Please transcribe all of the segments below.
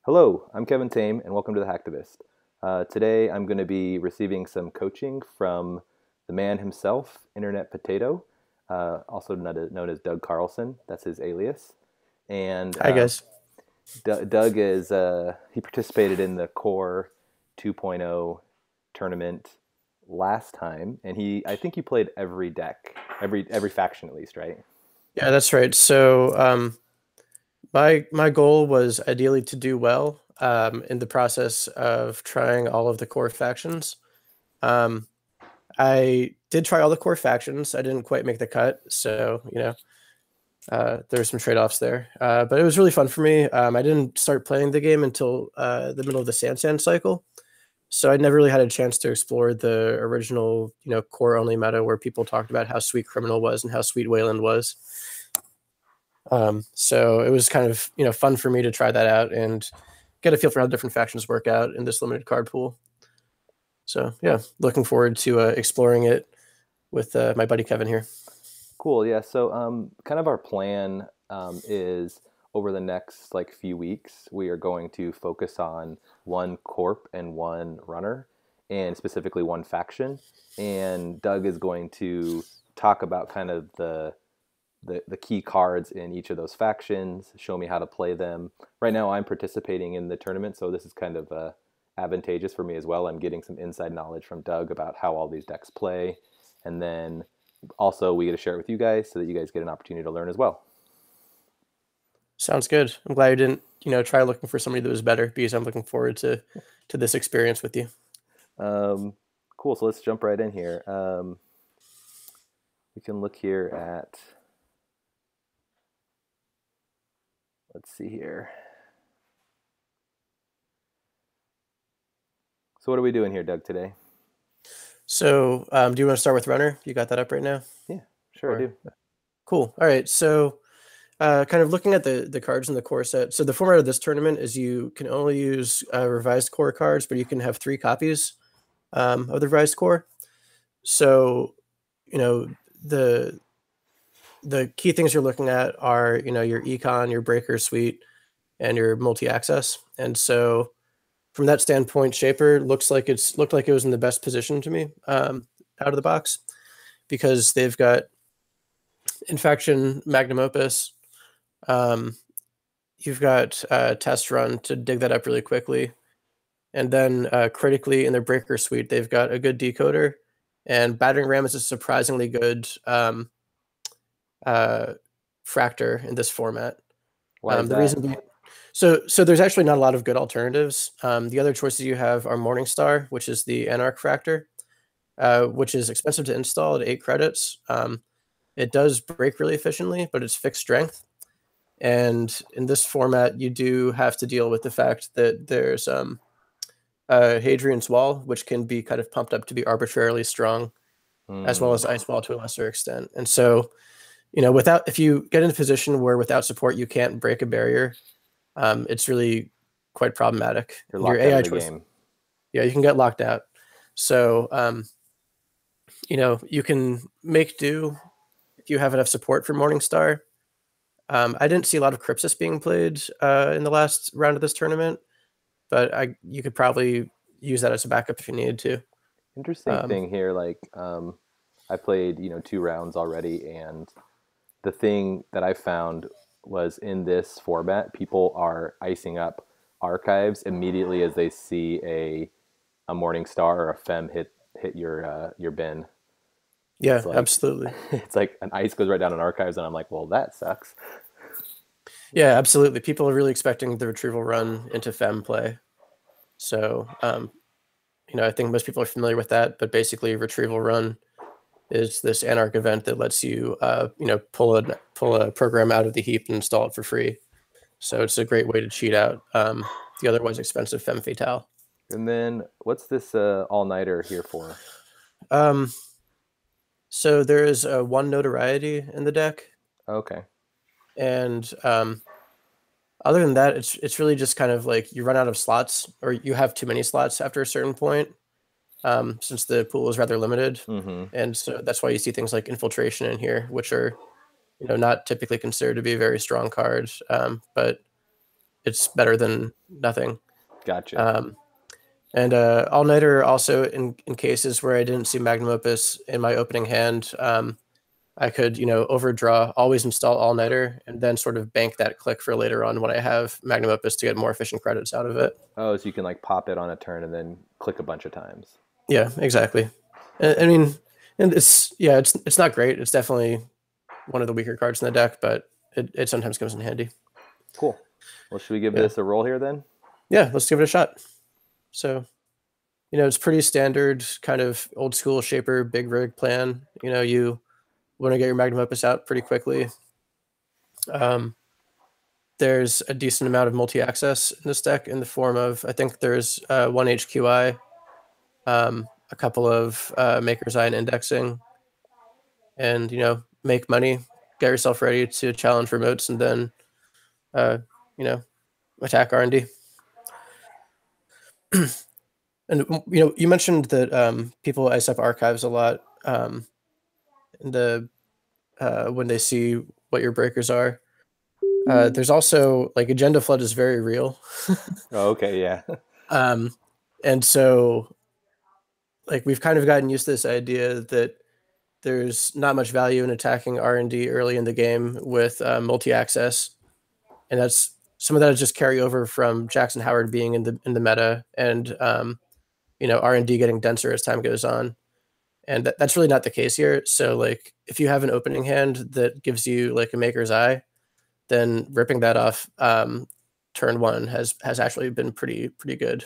Hello, I'm Kevin Tame, and welcome to the Hacktivist. Today, I'm going to be receiving some coaching from the man himself, Internet Potato, also known as Doug Carlson. That's his alias. And Hi guys. Doug is he participated in the Core 2.0 tournament last time, and I think he played every deck, every faction at least, right? Yeah, that's right. So my goal was ideally to do well in the process of trying all of the core factions. Um, I did try all the core factions. I didn't quite make the cut, so there's some trade-offs there. But it was really fun for me. I didn't start playing the game until the middle of the Sand cycle, so I never really had a chance to explore the original, core only meta where people talked about how sweet Criminal was and how sweet Wayland was. So it was kind of fun for me to try that out and get a feel for how different factions work out in this limited card pool. So yeah, looking forward to exploring it with my buddy Kevin here. Cool. Yeah. So, kind of our plan is over the next few weeks, we are going to focus on one corp and one runner, and specifically one faction. And Doug is going to talk about kind of the key cards in each of those factions, show me how to play them. Right now, I'm participating in the tournament, so this is kind of advantageous for me as well. I'm getting some inside knowledge from Doug about how all these decks play, and then also we get to share it with you guys so that you guys get an opportunity to learn as well. Sounds good. I'm glad you didn't try looking for somebody that was better because I'm looking forward to this experience with you. Um, cool. So let's jump right in here. We can look here at. Let's see here. So what are we doing here, Doug, today? So do you want to start with runner? You got that up right now? Yeah, sure I Or do. cool. All right. So kind of looking at the cards in the core set. So the format of this tournament is you can only use revised core cards, but you can have 3 copies of the revised core. So, you know, the the key things you're looking at are, your econ, your breaker suite, and your multi-access. And so from that standpoint, Shaper looked like it was in the best position to me out of the box because they've got Infection, Magnum Opus. Um, you've got Test Run to dig that up really quickly. And then critically in their breaker suite, they've got a good decoder, and battering ram is a surprisingly good uh, fractor in this format. Why is The that? reason, so there's actually not a lot of good alternatives. The other choices you have are Morningstar, which is the Anarch fractor, which is expensive to install at 8 credits. It does break really efficiently, but it's fixed strength. And in this format, you do have to deal with the fact that there's Hadrian's Wall, which can be kind of pumped up to be arbitrarily strong, as well Hmm. as Ice Wall to a lesser extent. And so, if you get in a position where without support you can't break a barrier, it's really quite problematic. You're And your locked out of AI the choice, game. yeah, you can get locked out. So, you can make do if you have enough support for Morningstar. I didn't see a lot of Crypsis being played in the last round of this tournament, but you could probably use that as a backup if you needed to. Interesting Um, thing here, I played, 2 rounds already, and the thing that I found was in this format, people are icing up archives immediately as they see a Morning Star or a Fem hit your bin. It's yeah, like absolutely. it's like an ice goes right down in archives, and I'm like, well, that sucks. Yeah, absolutely. People are really expecting the retrieval run into Fem play. So, I think most people are familiar with that, but basically, retrieval run is this Anarch event that lets you, pull a program out of the heap and install it for free. So it's a great way to cheat out the otherwise expensive Femme Fatale. And then what's this all nighter here for? Um, so there is a one notoriety in the deck, Okay. and other than that, it's really just kind of like you run out of slots, or you have too many slots after a certain point, since the pool is rather limited, Mm-hmm. and so that's why you see things like Infiltration in here, which are not typically considered to be very strong cards, but it's better than nothing. Gotcha. Um, and All Nighter also in cases where I didn't see Magnum Opus in my opening hand, I could, overdraw, always install All Nighter, and then sort of bank that click for later on when I have Magnum Opus to get more efficient credits out of it. Oh, so you can like pop it on a turn and then click a bunch of times. Yeah, exactly. I mean, and it's not great. It's definitely one of the weaker cards in the deck, but it sometimes comes in handy. Cool. Well, should we give Yeah, this a roll here then? yeah. Let's give it a shot. So, it's pretty standard, kind of old school shaper, big rig plan. You want to get your Magnum Opus out pretty quickly. Um, there's a decent amount of multi-access in this deck in the form of, I think there's one HQI, a couple of Maker's Eye and indexing, and make money, get yourself ready to challenge remotes, and then uh, you know attack R&D. And you mentioned that people ice up archives a lot in the when they see what your breakers are. There's also like agenda flood is very real. Oh, okay, yeah. um, and so like we've kind of gotten used to this idea that there's not much value in attacking R&D early in the game with multi-access, and that's some of that is just carryover from Jackson Howard being in the meta, and R&D getting denser as time goes on, and that's really not the case here. So like if you have an opening hand that gives you like a Maker's Eye, then ripping that off turn one has actually been pretty good.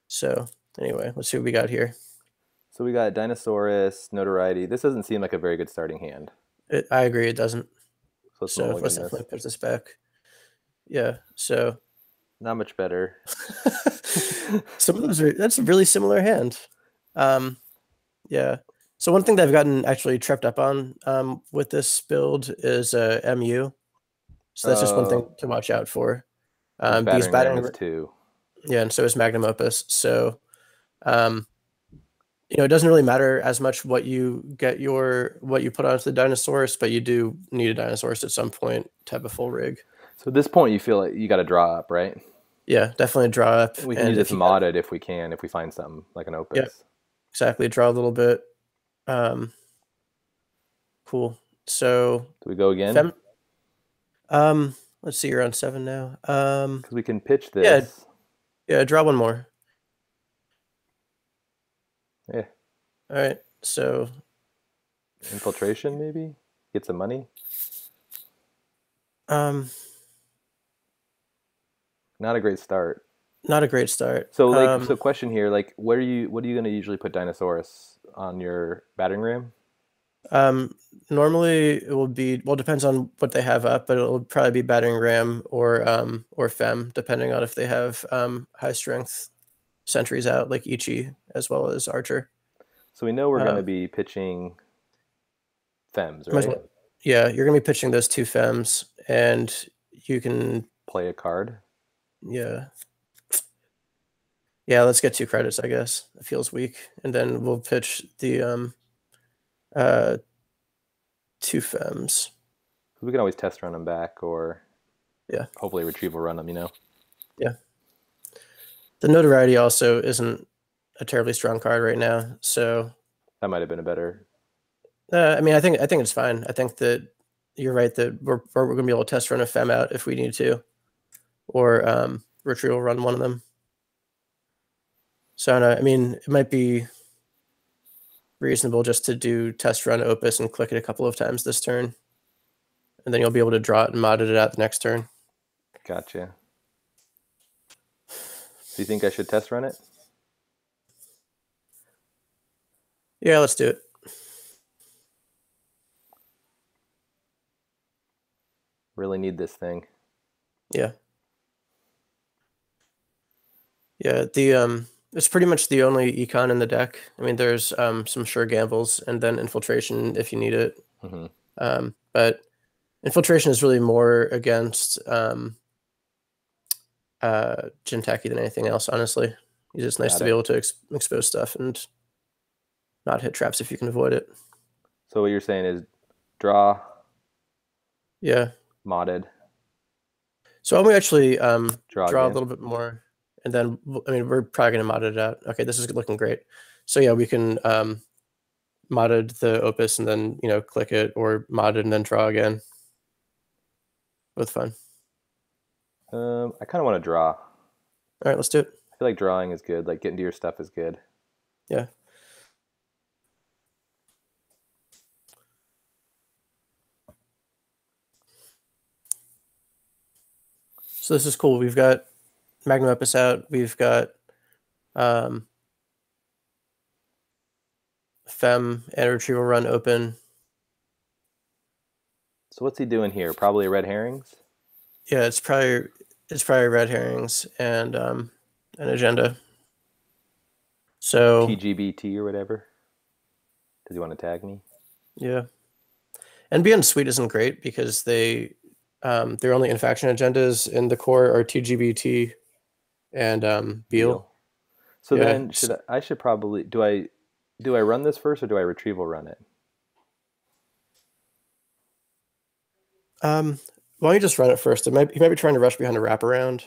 So anyway, let's see what we got here. So we got Dinosaurus, Notoriety. This doesn't seem like a very good starting hand. I agree, it doesn't. So let's So mulligan let's this. definitely push this back. Yeah. So Not much better. some of those that's a really similar hand. Um, yeah. So one thing that I've gotten actually tripped up on with this build is MU. So that's just one thing to watch out for. His Because battering ram is 2. yeah, and so is Magnum Opus. So um, it doesn't really matter as much what you put onto the Dinosaurus, but you do need a Dinosaurus at some point to have a full rig. So at this point, you feel like you got to draw up, right? Yeah, definitely draw up. We can use this modded if we can, if we find something like an Opus. Yeah, exactly. Draw a little bit. Cool. So do we go again? Let's see. You're on 7 now. Because we can pitch this. Yeah. Draw one more. Yeah. All right. So infiltration, maybe get some money. Not a great start. Not a great start. So so question here, like what are you going to usually put Dinosaurus on your battering ram? Normally it will be, well, depends on what they have up, but it'll probably be battering ram or fem, depending on if they have high strength sentries out like Ichi as well as Archer. So we know we're going to be pitching fems, right? Well, yeah, you're going to be pitching those 2 fems, and you can play a card. Yeah. Yeah, let's get 2 credits, I guess. It feels weak. And then we'll pitch the 2 fems. We can always test run them back, or yeah, hopefully retrieval run them, Yeah. The Notoriety also isn't a terribly strong card right now, so that might have been a better. I mean, I think it's fine. I think that you're right that we're going to be able to test run a fem out if we need to, or retrieval run one of them. So I mean, it might be reasonable just to do test run Opus and click it a couple of times this turn, and then you'll be able to draw it and mod it out the next turn. Gotcha. Do you think I should test run it? Yeah, let's do it. Really need this thing. Yeah. Yeah, it's pretty much the only econ in the deck. I mean, there's some sure gambles and then infiltration if you need it. Mm-hmm. But infiltration is really more against Jinteki than anything else, honestly. It's just nice to be able to expose stuff and not hit traps if you can avoid it. So what you're saying is draw. Yeah. Modded. So why don't we actually Draw draw a again. little bit more, and then I mean we're probably gonna mod it out. Okay, this is looking great. So yeah, we can modded the opus and then click it, or modded and then draw again. Both fun. I kind of want to draw. All right, let's do it. I feel like drawing is good. Like getting to your stuff is good. Yeah. So this is cool. We've got Magnum Opus out. We've got Fem and Retrieval Run open. So what's he doing here? Probably red herrings. Yeah, it's probably red herrings and an agenda. So TGBT or whatever. Does he want to tag me? yeah, NB and Sweet isn't great because their only in-faction agendas in the core are TGBT and Beal. So Yeah. then I should probably do I run this first or do I retrieval run it? Why don't you just run it first? He might be trying to rush behind a wraparound.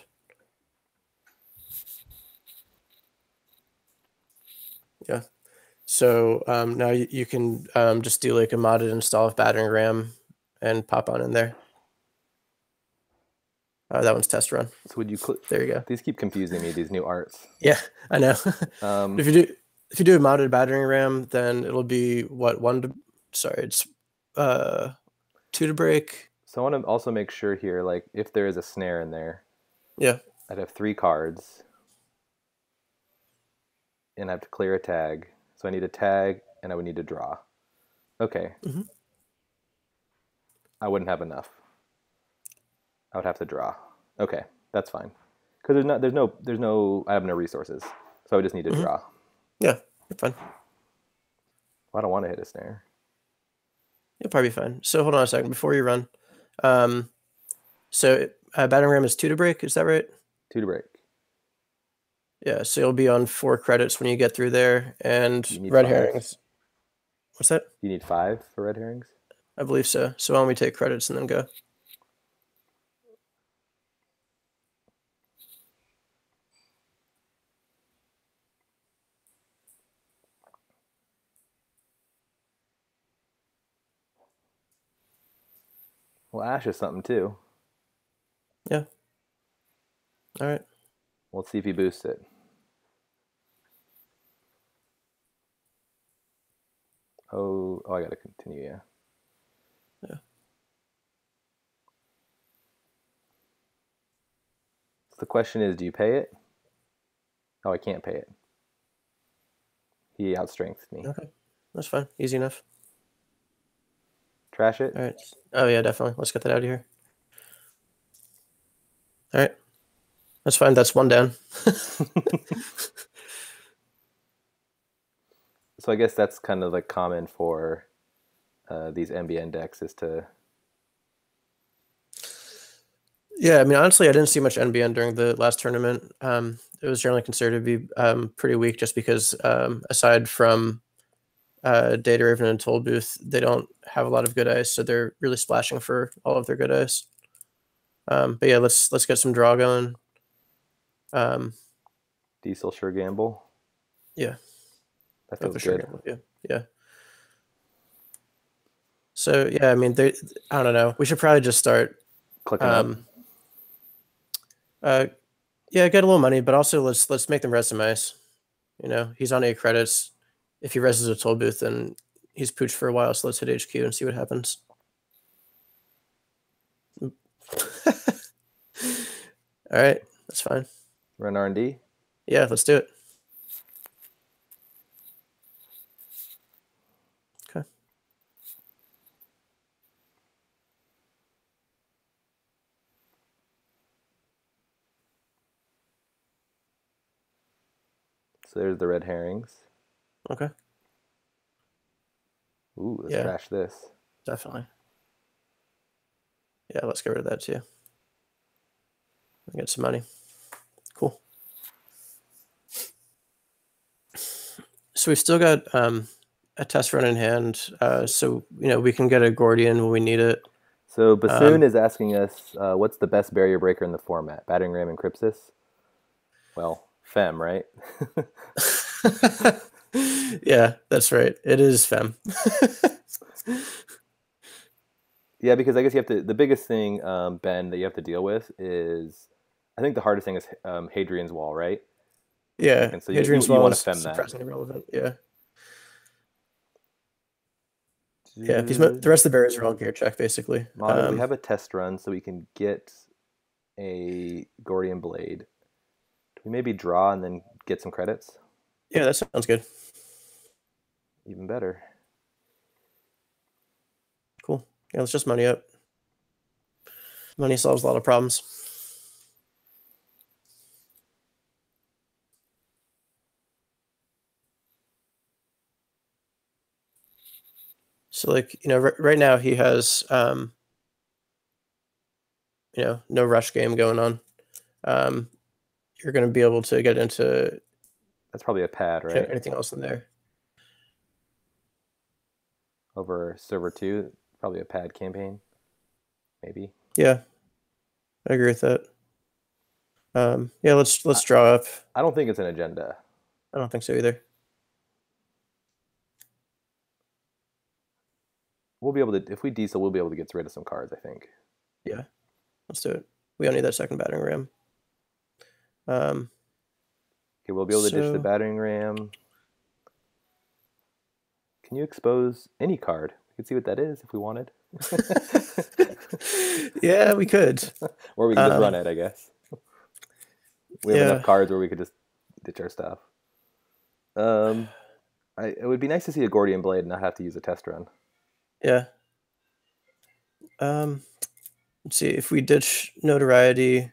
Yeah. So now you can just do like a modded install of battering ram and pop on in there. That one's test run. So would you there you go. These keep confusing me, these new arts. Yeah, I know. If you do a modded battering ram, then it'll be what, it's 2 to break. So I want to also make sure here, like if there is a snare in there. Yeah. I'd have 3 cards. And I have to clear a tag. So I need a tag and I would need to draw. Okay. Mm-hmm. I wouldn't have enough. I would have to draw. Okay, that's fine. Because there's no I have no resources. So I just need to draw. Yeah, you're fine. Well, I don't want to hit a snare. You'll probably be fine. So hold on a second before you run. So battering ram is 2 to break, is that right? 2 to break. Yeah, so you'll be on 4 credits when you get through there, and red 5? herrings. What's that? You need 5 for red herrings? I believe so. So why don't we take credits and then go? Well, Ash is something too. Yeah. All right. Let's see if he boosts it. Oh, I gotta continue, yeah. Yeah. So the question is, do you pay it? Oh, I can't pay it. He outstrengthed me. Okay. That's fine. Easy enough. Trash it? All right. Oh, yeah, definitely. Let's get that out of here. All right. That's fine. That's 1 down. So I guess that's kind of like common for these MBN decks is to... Yeah, I mean, honestly, I didn't see much NBN during the last tournament. It was generally considered to be pretty weak just because aside from Data Raven and Toll Booth, they don't have a lot of good ice, so they're really splashing for all of their good ice. But yeah, let's get some draw going. Diesel sure gamble. Yeah. That feels sure good. Gamble. Yeah. So yeah, I mean, I don't know. We should probably just start clicking up. Yeah, get a little money, but also let's make them res some ice. He's on 8 credits. If he reses a Toll Booth, then he's pooched for a while. So let's hit HQ and see what happens. All right, that's fine. Run R&D? Yeah, let's do it. Okay. So there's the red herrings. Okay. Ooh, let's trash this. Definitely. Yeah, let's get rid of that too. Get some money. Cool. So we've still got a test run in hand, so we can get a Gordian when we need it. So Bassoon Um, is asking us, what's the best barrier breaker in the format? Battering ram and Crypsis? Well, Fem, right? yeah, that's right. It is Fem. Yeah, because I guess you have to. The biggest thing, Ben, that you have to deal with is, I think the hardest thing is Hadrian's Wall, right? Yeah, And so Hadrian's you Wall want to is fem that. surprisingly relevant. Yeah. Yeah, the rest of the barriers are all gear check, basically. Modern, we have a test run, so we can get a Gordian blade. Do we maybe draw and then get some credits? Yeah, that sounds good. Even better. Cool. Yeah, let's just money up. Money solves a lot of problems. So, like, right now he has, no rush game going on. You're going to be able to get into That's probably a pad, right? anything else in there. Over server 2, probably a pad campaign, maybe. Yeah, I agree with that. Yeah, let's draw up. I don't think it's an agenda. I don't think so either. We'll be able to, if we diesel, we'll be able to get rid of some cards, I think. Yeah, let's do it. We don't need that second battering ram. Okay, we'll be able to ditch the battering ram. Can you expose any card? We could see what that is if we wanted. Yeah, we could. Or we could just run it, I guess. We have enough cards where we could just ditch our stuff. It would be nice to see a Gordian blade and not have to use a test run. Yeah. Let's see if we ditch notoriety,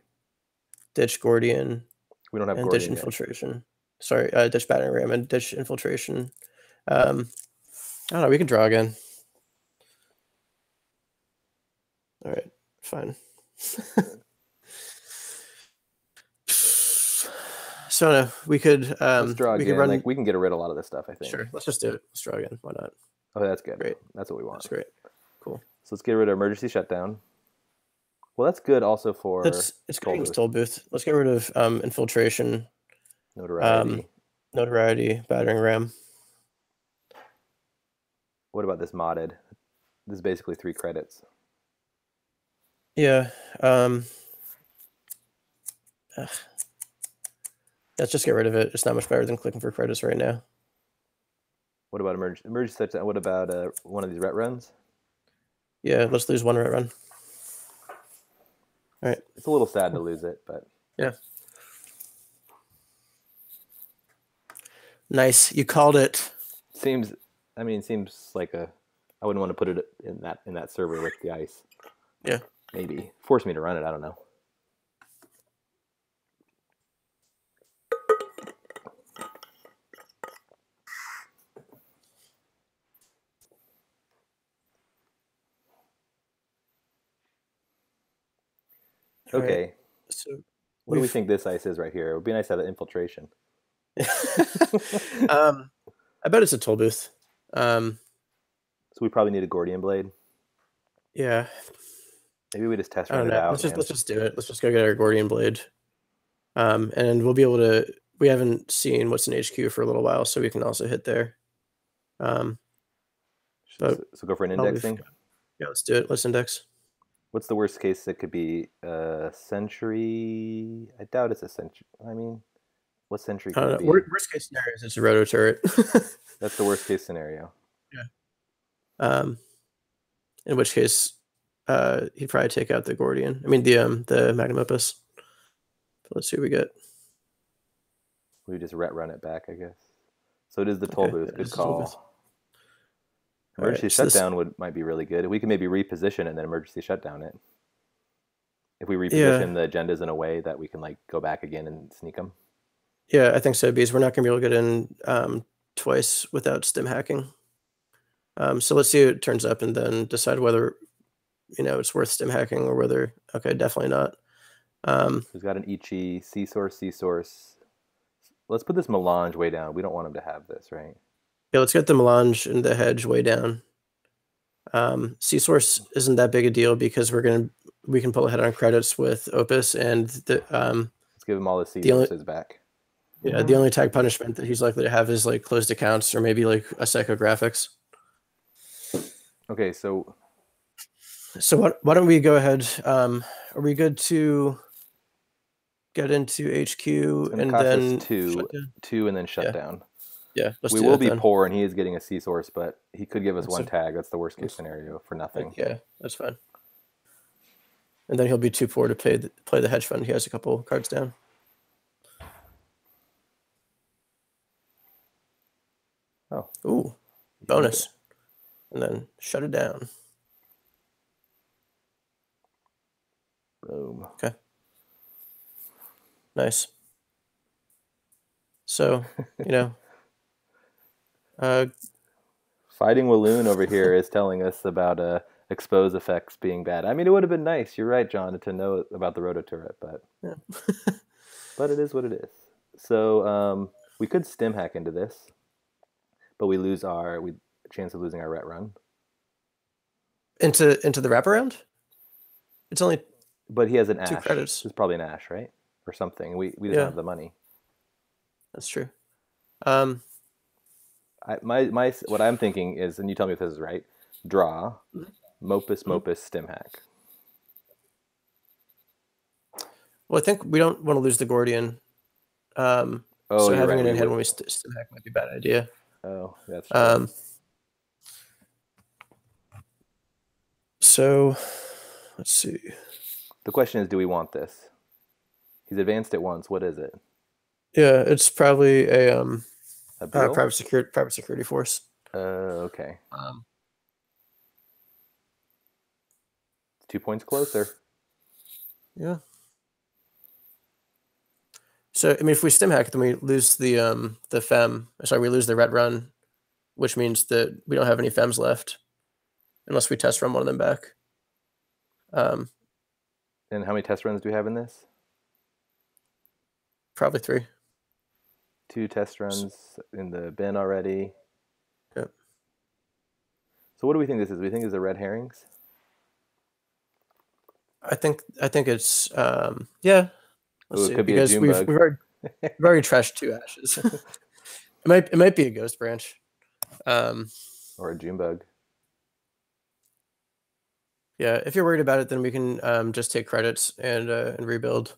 ditch Gordian. We don't have and Gordian ditch infiltration. Yet. Sorry, ditch battering ram and ditch infiltration. I don't know. We can draw again. All right, fine. So no, we could. Let's draw again. We can get rid of a lot of this stuff, I think. Sure, let's just do it. Let's draw again. Why not? Oh, that's good. Great. That's what we want. That's great. Cool. So let's get rid of emergency shutdown. Well, that's good also for. It's good against toll booth. Let's get rid of infiltration. Notoriety. Notoriety, battering ram. What about this modded? This is basically 3 credits. Yeah. Let's just get rid of it. It's not much better than clicking for credits right now. What about emergency touchdown? What about one of these ret runs? Yeah, let's lose 1 ret run. All right. It's a little sad to lose it, but yeah. Nice. You called it. Seems like I wouldn't want to put it in that server with the ice. Yeah. Maybe force me to run it. I don't know. Okay. Right. So what do we think this ice is right here? It would be nice to have an infiltration. I bet it's a toll booth. So we probably need a Gordian blade. Yeah. Maybe we just test run it out. Let's just do it. Let's just go get our Gordian blade. And we'll be able to. We haven't seen what's in HQ for a little while, so we can also hit there. So go for an indexing. Yeah, let's do it. Let's index. What's the worst case? It could be a century. I doubt it's a century. I mean, what century could it be? Worst case scenario is it's a roto turret. That's the worst case scenario. Yeah. In which case, he'd probably take out the Gordian. I mean, the Magnum Opus. But let's see what we get. We just run it back, I guess. So it is the toll booth. Good call. Emergency shutdown might be really good. We can maybe reposition it and then emergency shutdown it. If we reposition the agendas in a way that we can like go back again and sneak them. Yeah, I think so, because we're not going to be able to get in twice without stim hacking. So let's see what it turns up and then decide whether it's worth stim hacking or whether definitely not. We've got an Ichi, C source. Let's put this melange way down. We don't want him to have this, right? Yeah, let's get the melange and the hedge way down. C source isn't that big a deal because we can pull ahead on credits with Opus, and Let's give him all the the only sources back. yeah the only tag punishment that he's likely to have is like closed accounts or maybe like a psychographics. Okay, so So why don't we go ahead? Are we good to get into it's HQ going to and cost us then shut two, down? two, and then shut Yeah, down. yeah. Let's We do will that be then. poor, and he is getting a C source, but he could give us That's one a, tag. That's the worst case scenario for nothing. yeah, that's fine. And then he'll be too poor to play the hedge fund. He has a couple cards down. Oh, Ooh, bonus. And then shut it down. Boom. Okay. Nice. So, uh, Fighting Walloon over here is telling us about expose effects being bad. I mean, it would have been nice. You're right, John, to know about the roto turret, but yeah. but it is what it is. So we could stim hack into this, but we lose our chance of losing our ret run. into the wraparound. It's only But he has an 2 ash. credits. It's probably an ash, right, or something. We just don't Yeah, have the money. that's true. Um, My what I'm thinking is, and you tell me if this is right. Draw, Mopus, stim hack. well, I think we don't want to lose the Gordian. Oh, So you're having right. it We in hand would. when we stim hack might be a bad idea. Oh, that's true. Um, so let's see. The question is, do we want this? He's advanced it once. What is it? Yeah, it's probably a Beetle? private security force. Okay. Um, 2 points closer. yeah. So I mean, if we stim hack, then we lose the fem. Sorry, we lose the red run, which means that we don't have any fems left, unless we test run one of them back. And how many test runs do we have in this? Probably 3. 2 test runs in the bin already. Yep. So what do we think this is? We think it's the red herrings? I think it's yeah. Let's Ooh, it see, could be a because June bug. we've already trashed 2 ashes. it might be a ghost branch. Or a June bug. Yeah, if you're worried about it, then we can just take credits and rebuild.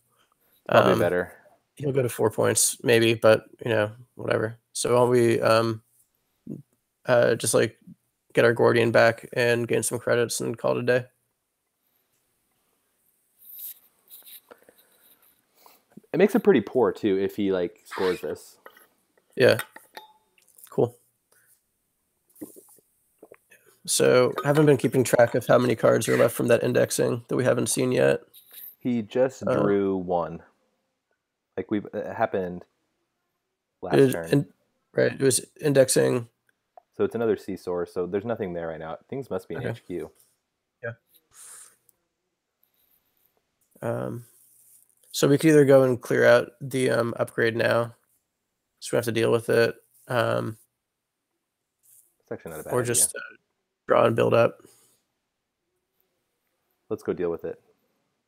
Probably better. He'll go to 4 points maybe, but whatever. So why don't we just like get our Gordian back and gain some credits and call it a day. It makes it pretty poor too if he like scores this. Yeah. Cool. So I haven't been keeping track of how many cards are left from that indexing that we haven't seen yet. He just drew 1. Like it happened last turn. Right. It was indexing. So it's another C source. So there's nothing there right now. Things must be in HQ. Yeah. So we could either go and clear out the upgrade now, so we have to deal with it, It's actually not a bad or idea. just draw and build up. Let's go deal with it.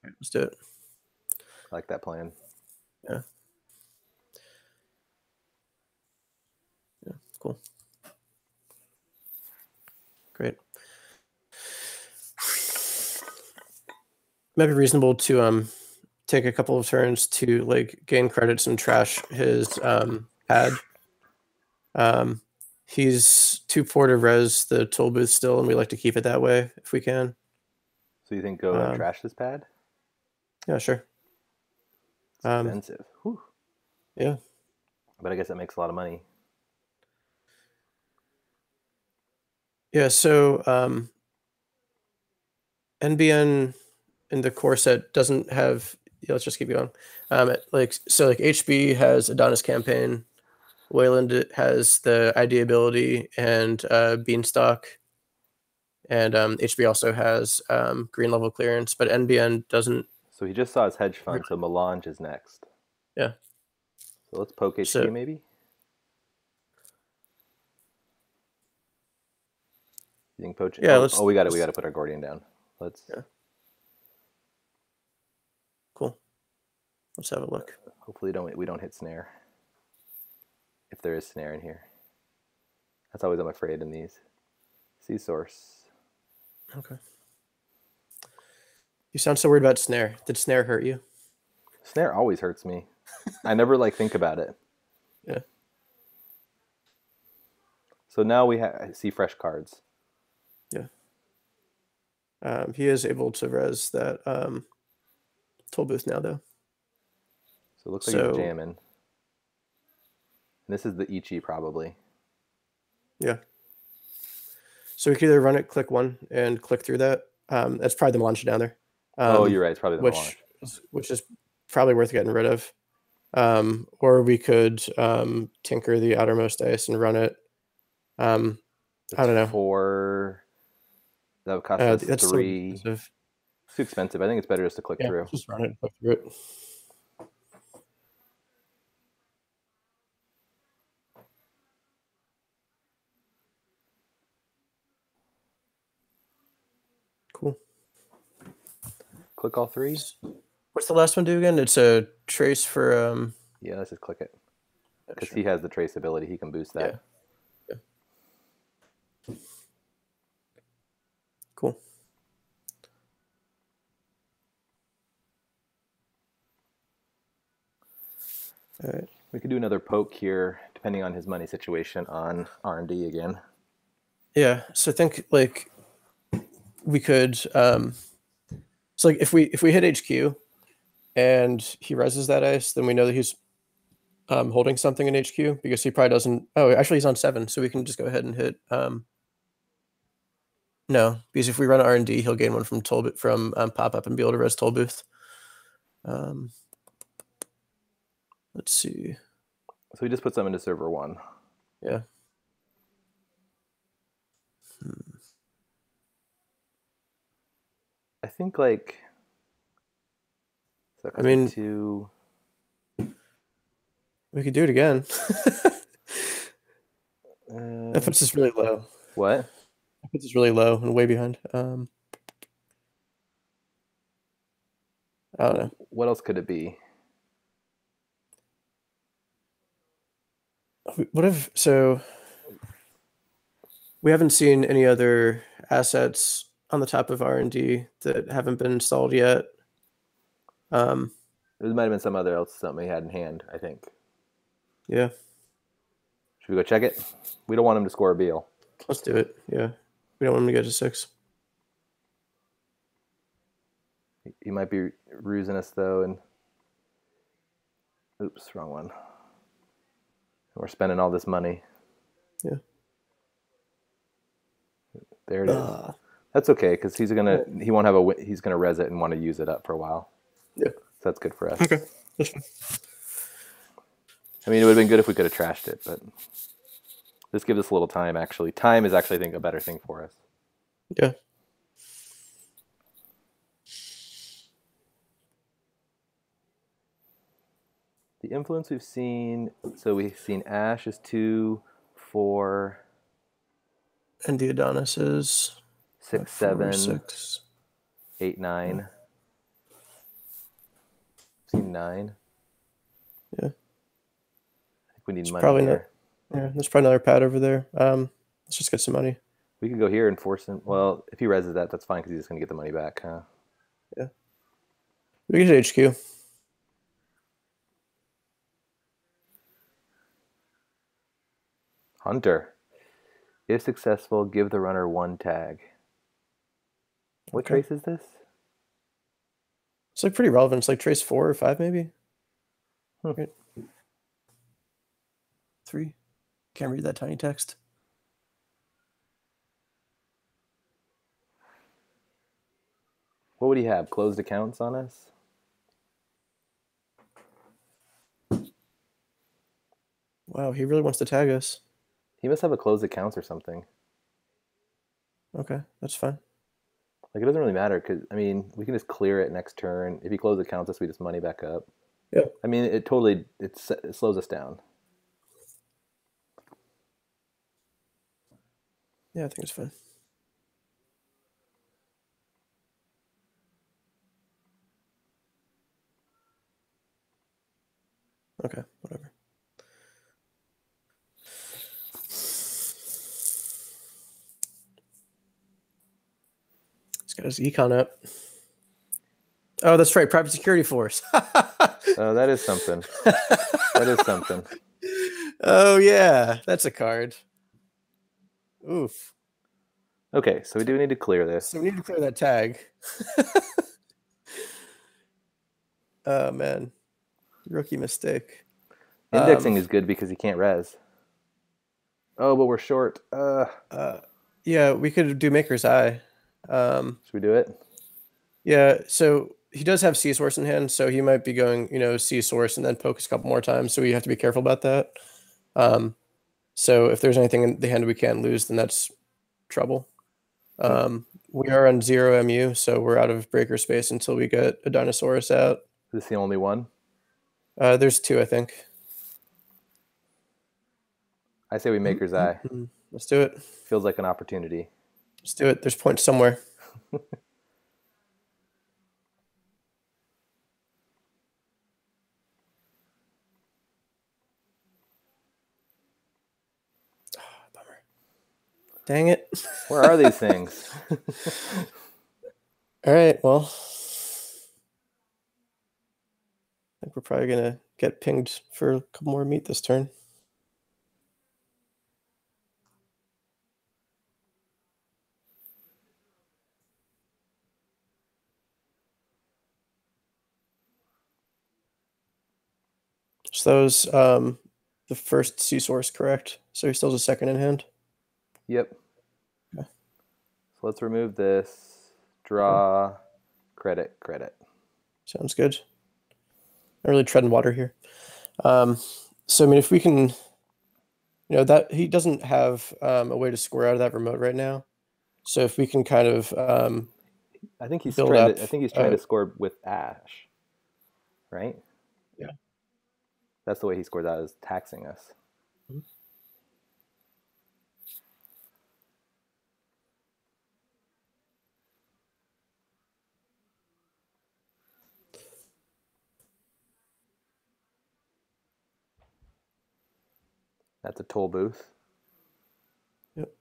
Right, let's do it. I like that plan. Yeah. Yeah. Cool. Great. Might be reasonable to take a couple of turns to like gain credits and trash his pad. He's too poor to res the toll booth still, and we like to keep it that way if we can. So you think go and trash this pad? Yeah, sure. It's expensive. Whew. Yeah. But I guess that makes a lot of money. Yeah, so NBN in the core set doesn't have. Yeah, let's just keep going. Like HB has Adonis Campaign, Wayland has the ID ability and Beanstalk, and HB also has green level clearance, but NBN doesn't. So he just saw his hedge fund, so Melange is next. Yeah. So let's poke HQ maybe? You think poaching? Yeah, Oh, we got to put our guardian down. Let's. Yeah. Cool. Let's have a look. Hopefully, we don't hit snare. If there is snare in here, that's always I'm afraid in these. Sea source. Okay. You sound so worried about snare. Did snare hurt you? Snare always hurts me. I never like think about it. Yeah. So now we see fresh cards. Yeah. He is able to res that toll booth now, though. So it looks like he's jamming. And this is the Ichi probably. Yeah. So we could either run it, click 1, and click through that. That's probably the melange down there. Oh, you're right. It's probably the melange. Which is probably worth getting rid of. Or we could tinker the outermost dice and run it. I don't know. 4. That would cost us that's 3. It's too expensive. I think it's better just to click through. Just run it and click through it. Cool. Click all 3. What's the last one do again? It's a trace for yeah, let's just click it. Because he has the trace ability, he can boost that. Yeah. Cool. All right. We could do another poke here, depending on his money situation on R&D again. Yeah. So I think like we could so like if we hit HQ and he reses that ice, then we know that he's holding something in HQ because he probably doesn't. Oh, actually he's on 7, so we can just go ahead and hit no, because if we run R&D, he'll gain 1 from from pop up and be able to res toll booth. Let's see. So we just put some into server 1. Yeah. I think like. So I mean, 2. We could do it again. That puts us really low. What? That puts us really low and way behind. I don't know. What else could it be? What if so? We haven't seen any other assets on the top of R&D that haven't been installed yet. There might have been something he had in hand, I think. Yeah. Should we go check it? We don't want him to score a Beal. Let's do it. Yeah. We don't want him to get to 6. He might be rusing us though, and oops, wrong one. We're spending all this money. Yeah. There it is. That's okay because he's gonna res it and want to use it up for a while. Yeah. So that's good for us. Okay. That's fine. I mean, it would have been good if we could have trashed it, but this gives us a little time. Actually, time is actually, I think, a better thing for us. Yeah. The influence we've seen. So we've seen Ash is 2, 4. And the Adonis is 6, 7, 6, 8, 9. Yeah. Seen 9. Yeah. I think we need It's money probably here. Yeah, there's probably another pad over there. Let's just get some money. We could go here and force him. Well, if he reses that, that's fine because he's just going to get the money back, huh? Yeah. We get HQ. Hunter. If successful, give the runner 1 tag. What trace is this? It's like pretty relevant. It's like trace 4 or 5 maybe. Right. 3. Can't read that tiny text. What would he have? Closed accounts on us? Wow, he really wants to tag us. He must have a closed accounts or something. Okay, that's fine. Like, it doesn't really matter because, I mean, we can just clear it next turn. If he closes accounts us, we just money back up. Yeah. I mean, it slows us down. Yeah, I think it's fine. Okay, whatever. He's got his econ up. Oh, that's right, private security force. Oh, that is something. That is something. Oh yeah, that's a card. Oof. Okay, so we do need to clear this. So we need to clear that tag. Oh man, rookie mistake. Indexing is good because he can't res. Oh, but we're short. Yeah, we could do Maker's Eye. Should we do it? Yeah, so he does have C source in hand, so he might be going, C source and then poke us a couple more times. So we have to be careful about that. So if there's anything in the hand we can't lose, then that's trouble. We are on 0 MU, so we're out of breaker space until we get a Dinosaurus out. Is this the only one? There's 2, I think. I say we Maker's Eye. Let's do it. Feels like an opportunity. Let's do it. There's points somewhere. Bummer. Dang it. Where are these things? All right, well, I think we're probably going to get pinged for a couple more meat this turn. So that was the first C source, correct? So he still has a second in hand? Yep. Okay. So let's remove this. Draw, credit. Sounds good. I'm really treading water here. So, I mean, if we can, that he doesn't have a way to square out of that remote right now. So if we can kind of I think he's build trying up, to. I think he's trying to score with Ash, right? Yeah. That's the way he scores out, is taxing us. Mm-hmm. That's a toll booth. Yep.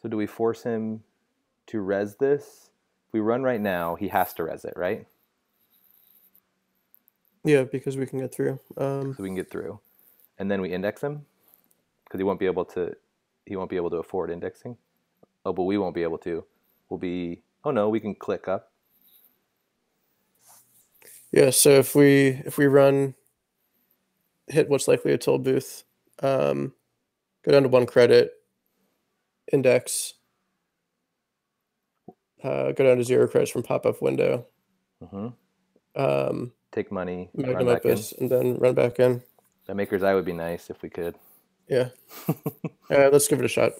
So do we force him to res this? If we run right now, he has to res it, right? Yeah, because we can get through. So we can get through, and then we index him because he won't be able to. He won't be able to afford indexing. Oh, but we won't be able to. We'll be. Oh no, we can click up. Yeah, so if we run hit what's likely a toll booth, go down to 1 credit, index, go down to 0 credits from pop-up window. Take money, Magnum run back in. Opus, and then run back in. That Maker's Eye would be nice if we could. Yeah. Let's give it a shot.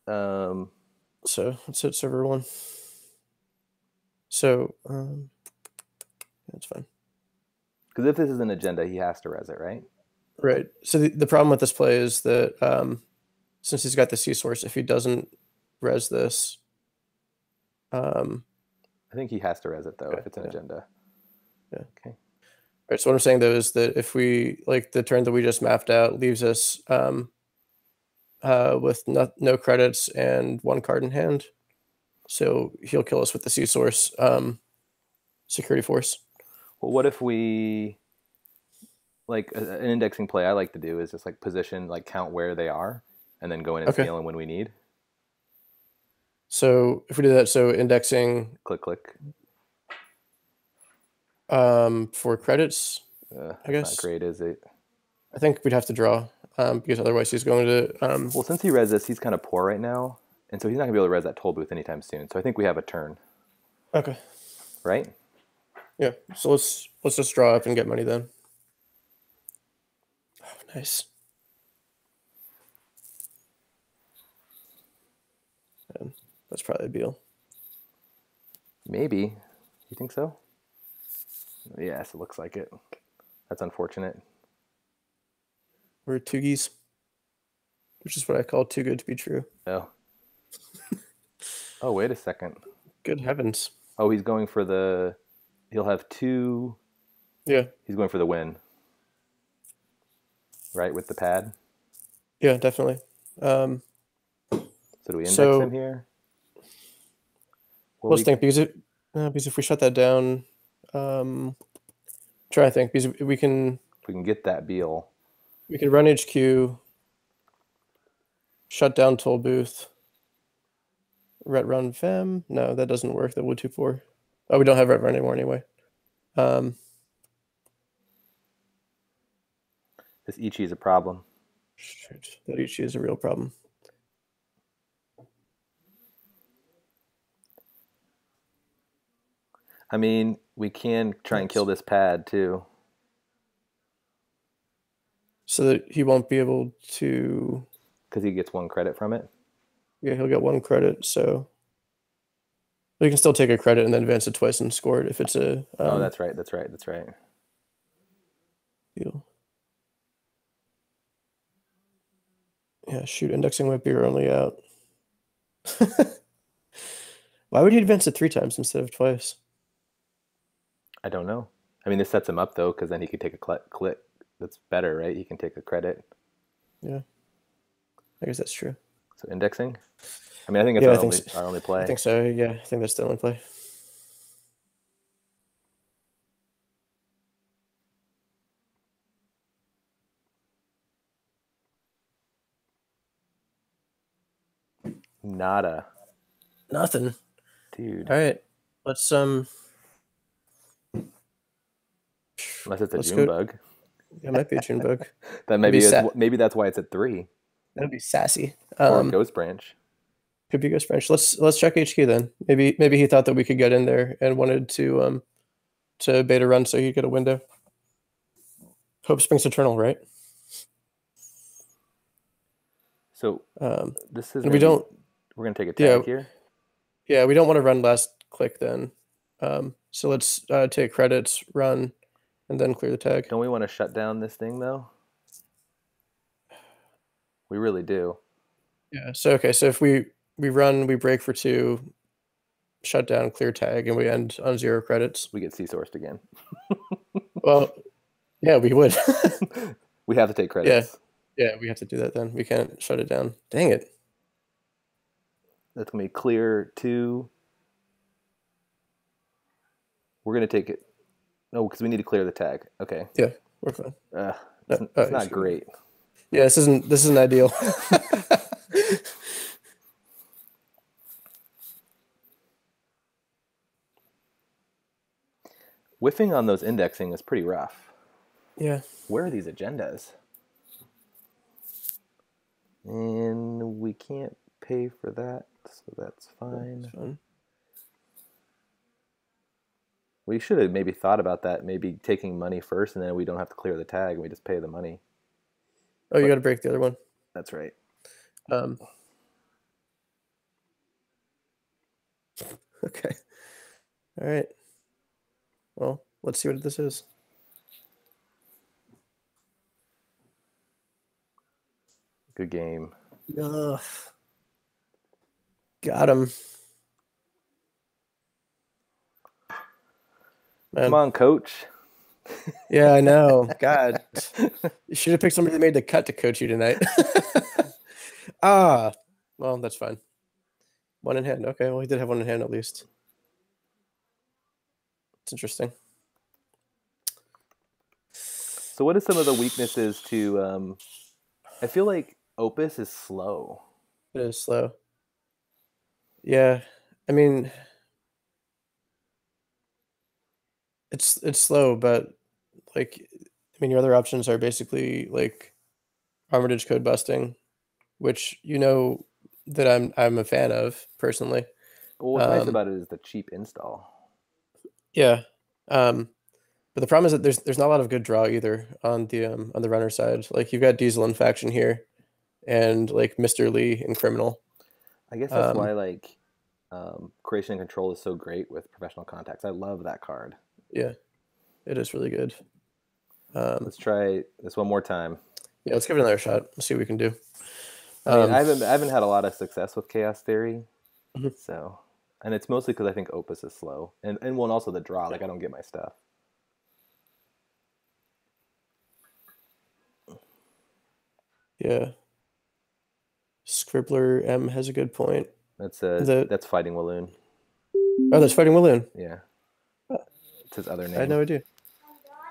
So let's hit server 1. So that's fine. Because if this is an agenda, he has to res it, right? Right. So the problem with this play is that since he's got the C source, if he doesn't res this, I think he has to res it though, if it's an agenda. Yeah. Okay. All right. So what I'm saying though is that if we like the turn that we just mapped out leaves us with no credits and 1 card in hand, so he'll kill us with the C source security force. Well, what if we, like an indexing play I like to do is just like position, like count where they are, and then go in and scale them when we need. So if we do that, so indexing, click. For credits, I guess. Not great, is it? I think we'd have to draw because otherwise he's going to. Well, since he res this, he's kind of poor right now, and so he's not gonna be able to res that toll booth anytime soon. So I think we have a turn. Okay. Right. Yeah. So let's just draw up and get money then. Oh, nice. And that's probably a deal. Maybe. You think so? Yes, it looks like it. That's unfortunate. We're toogies, which is what I call too good to be true. Oh. Oh, wait a second. Good heavens. Oh, he's going for the. He'll have two. Yeah. He's going for the win, right, with the pad. Yeah, definitely. Um, So do we index him so here? Well, let's we think because if we shut that down, um, try to think because we can get that Beal. we can run HQ, shut down toll booth, ret run fem. No, that doesn't work. That would too poor. Oh, we don't have ret run anymore anyway. Um, This Ichi is a problem. shoot, that Ichi is a real problem. I mean, we can try and kill Yes. this pad too. So that he won't be able to. Because he gets one credit from it. Yeah, he'll get one credit. So you can still take a credit and then advance it twice and score it if it's a Oh, that's right. That's right. That's right. deal. Yeah, shoot, indexing might be our only out. Why would he advance it 3 times instead of twice? I don't know. I mean, this sets him up though, because then he could take a click. That's better, right? He can take a credit. Yeah, I guess that's true. So indexing. I mean, I think it's Yeah, our only play. I think so. Yeah, I think that's the only play. Nada, Nothing. dude. All right, let's Unless it's a let's June go. bug. Yeah, it might be a June bug. That Maybe maybe that's why it's at 3 that'd be sassy. or Ghost Branch. Could be Ghost French. Let's check HQ then. Maybe he thought that we could get in there and wanted to beta run so he'd get a window. Hope springs eternal, right? So Um, this is and we don't. we're gonna take a Yeah, tag here. yeah, we don't want to run last click then. So let's take credits, run, and then clear the tag. Don't we want to shut down this thing though? We really do. Yeah. So okay. So if we run, we break for 2, shut down, clear tag, and we end on 0 credits. We get C-sourced again. Well, yeah, we would. We have to take Yeah. credits. Yeah, we have to do that then. We can't shut it down. Dang it. That's gonna be clear 2. We're gonna take it. No, because we need to clear the tag. Okay. Yeah, we're fine. It's not great. Yeah, this isn't ideal. Whiffing on those indexing is pretty rough. Yeah. Where are these agendas? And we can't pay for that, so that's fine. We should have maybe thought about that, maybe taking money first, and then we don't have to clear the tag, and we just pay the money. Oh, you got to break the other one. That's right. Okay. All right. Well, let's see what this is. Good game. Ugh. Got him. Man. Come on, coach. Yeah, I know. God. You should have picked somebody that made the cut to coach you tonight. Well, that's fine. 1 in hand. Okay, well, he did have 1 in hand at least. It's interesting. So what are some of the weaknesses to... I feel like Opus is slow. It is slow. Yeah, I mean... It's slow, but like, I mean, your other options are basically like Armitage code busting, which that I'm a fan of personally. Well, what's nice about it is the cheap install. Yeah, but the problem is that there's not a lot of good draw either on the runner side. Like you've got Diesel in faction here, and like Mr. Lee in criminal. I guess that's why like creation and control is so great with professional contacts. I love that card. Yeah, it is really good. Let's try this one more time. Yeah, let's give it another shot. Let's see what we can do. I mean, I haven't had a lot of success with Chaos Theory. Mhm. So, and it's mostly because I think Opus is slow, and well, and also the draw. Like I don't get my stuff. Yeah. Scribbler M has a good point. The That's Fighting Walloon. Oh, that's Fighting Walloon. Yeah, Oh, it's his other I had name. no idea.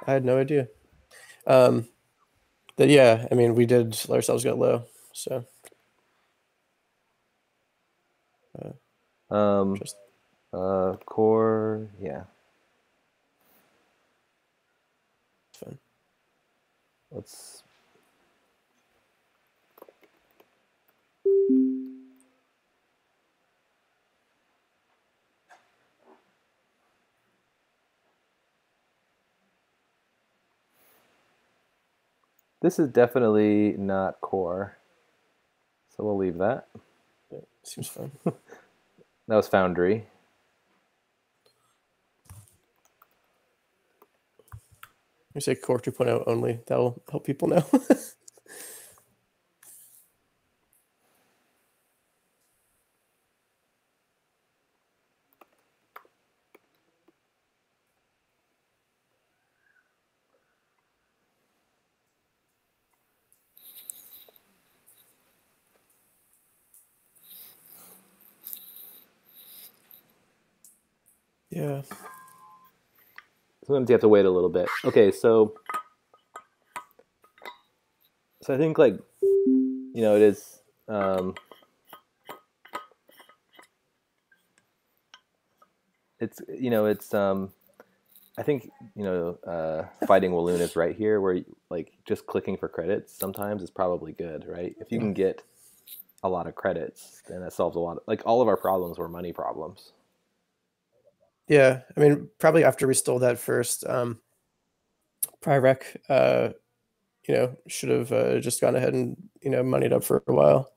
I had no idea. Um, but yeah, I mean, we did let ourselves get low, so uh, Um, just Core. Yeah, fun. let's. This is definitely not Core, so we'll leave that. Yeah, seems fun. That was Foundry. We say Core 2.0 only. That'll help people know. Yeah. Sometimes you have to wait a little bit. Okay, so I think like it is. It's I think Fighting Walloon is right here where like just clicking for credits sometimes is probably good, right? If you can get a lot of credits, then that solves a lot. Like all of our problems were money problems. Yeah. I mean, probably after we stole that first Pyrec, should have just gone ahead and, moneyed up for a while.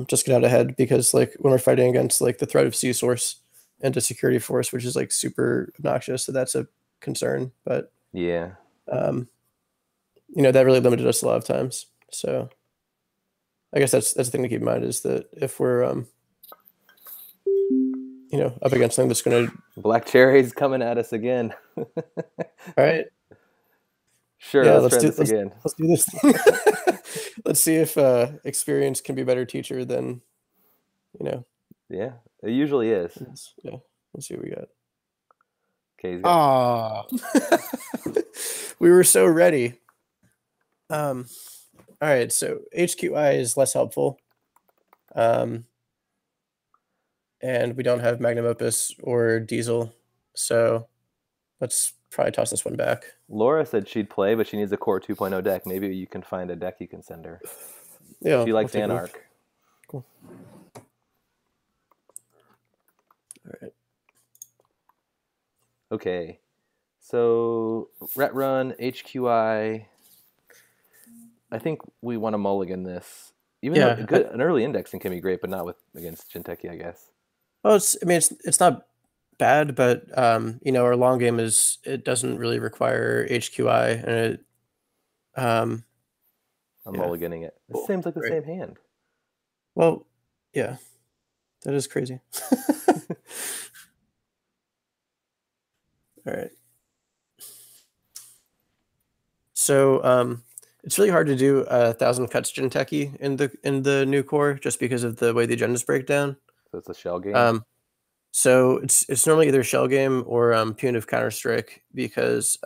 Just get out ahead because like when we're fighting against like the threat of C source and a security force, which is like super obnoxious, so that's a concern. But Yeah, um, that really limited us a lot of times. So I guess that's the thing to keep in mind is that if we're up against something that's going to, Black Cherry's coming at us again. all right, Sure, yeah, let's try this again. let's do this. Let's see if experience can be a better teacher than you know. Yeah, it usually is. Yeah, let's see what we got. Okay, he's got. Ah, we were so ready. Um, all right, so HQI is less helpful. Um, and we don't have Magnum Opus or Diesel, so let's probably toss this one back. Laura said she'd play, but she needs a Core 2.0 deck. Maybe you can find a deck you can send her. Yeah, She we'll likes take a look. Anarch. Cool. All right. Okay, so Ret Run HQI. I think we want to mulligan this. Even though Yeah. an early indexing can be great, but not with against Jinteki, I guess. Well, I mean, it's not bad, but our long game it doesn't really require HQI, and um, I'm yeah. mulliganing it. This Cool. seems like the Great. same hand. Well, yeah, that is crazy. All right. So it's really hard to do 1,000 cuts Jinteki in the new core just because of the way the agendas break down. So it's a shell game. So it's normally either shell game or punitive counter strike because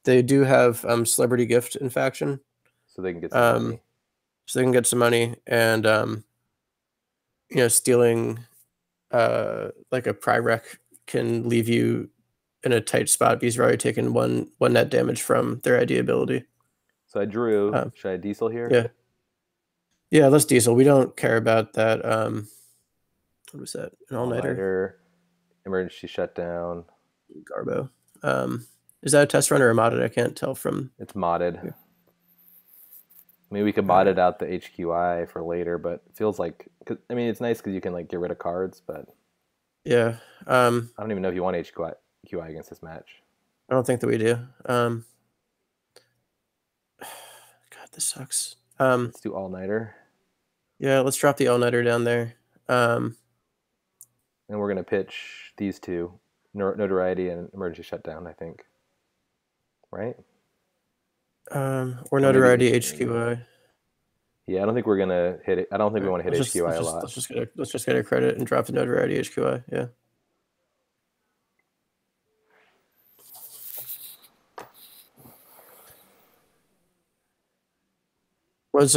they do have celebrity gift in faction, So they can get some money. so they can get some money and stealing like a Pyrec can leave you in a tight spot because you've already taken one net damage from their ID ability. So I drew. Should I diesel here? Yeah. Yeah, let's diesel. We don't care about that. What was that? An all-nighter? Emergency shutdown. Garbo. Is that a test run or a modded? I can't tell from. It's modded. Here. I mean, we could mod it out the HQI for later, but it feels like. I mean, it's nice because you can like get rid of cards, but Yeah. I don't even know if you want HQI against this match. I don't think that we do. God, this sucks. Let's do all nighter. Yeah, let's drop the all-nighter down there. Um, And we're gonna pitch these two, notoriety and emergency shutdown. I think, right? or Or maybe notoriety HQI. yeah. I don't think we're gonna hit it. I don't think All we right, want to hit HQI a lot. let's just get a credit and drop the notoriety HQI. Yeah. Was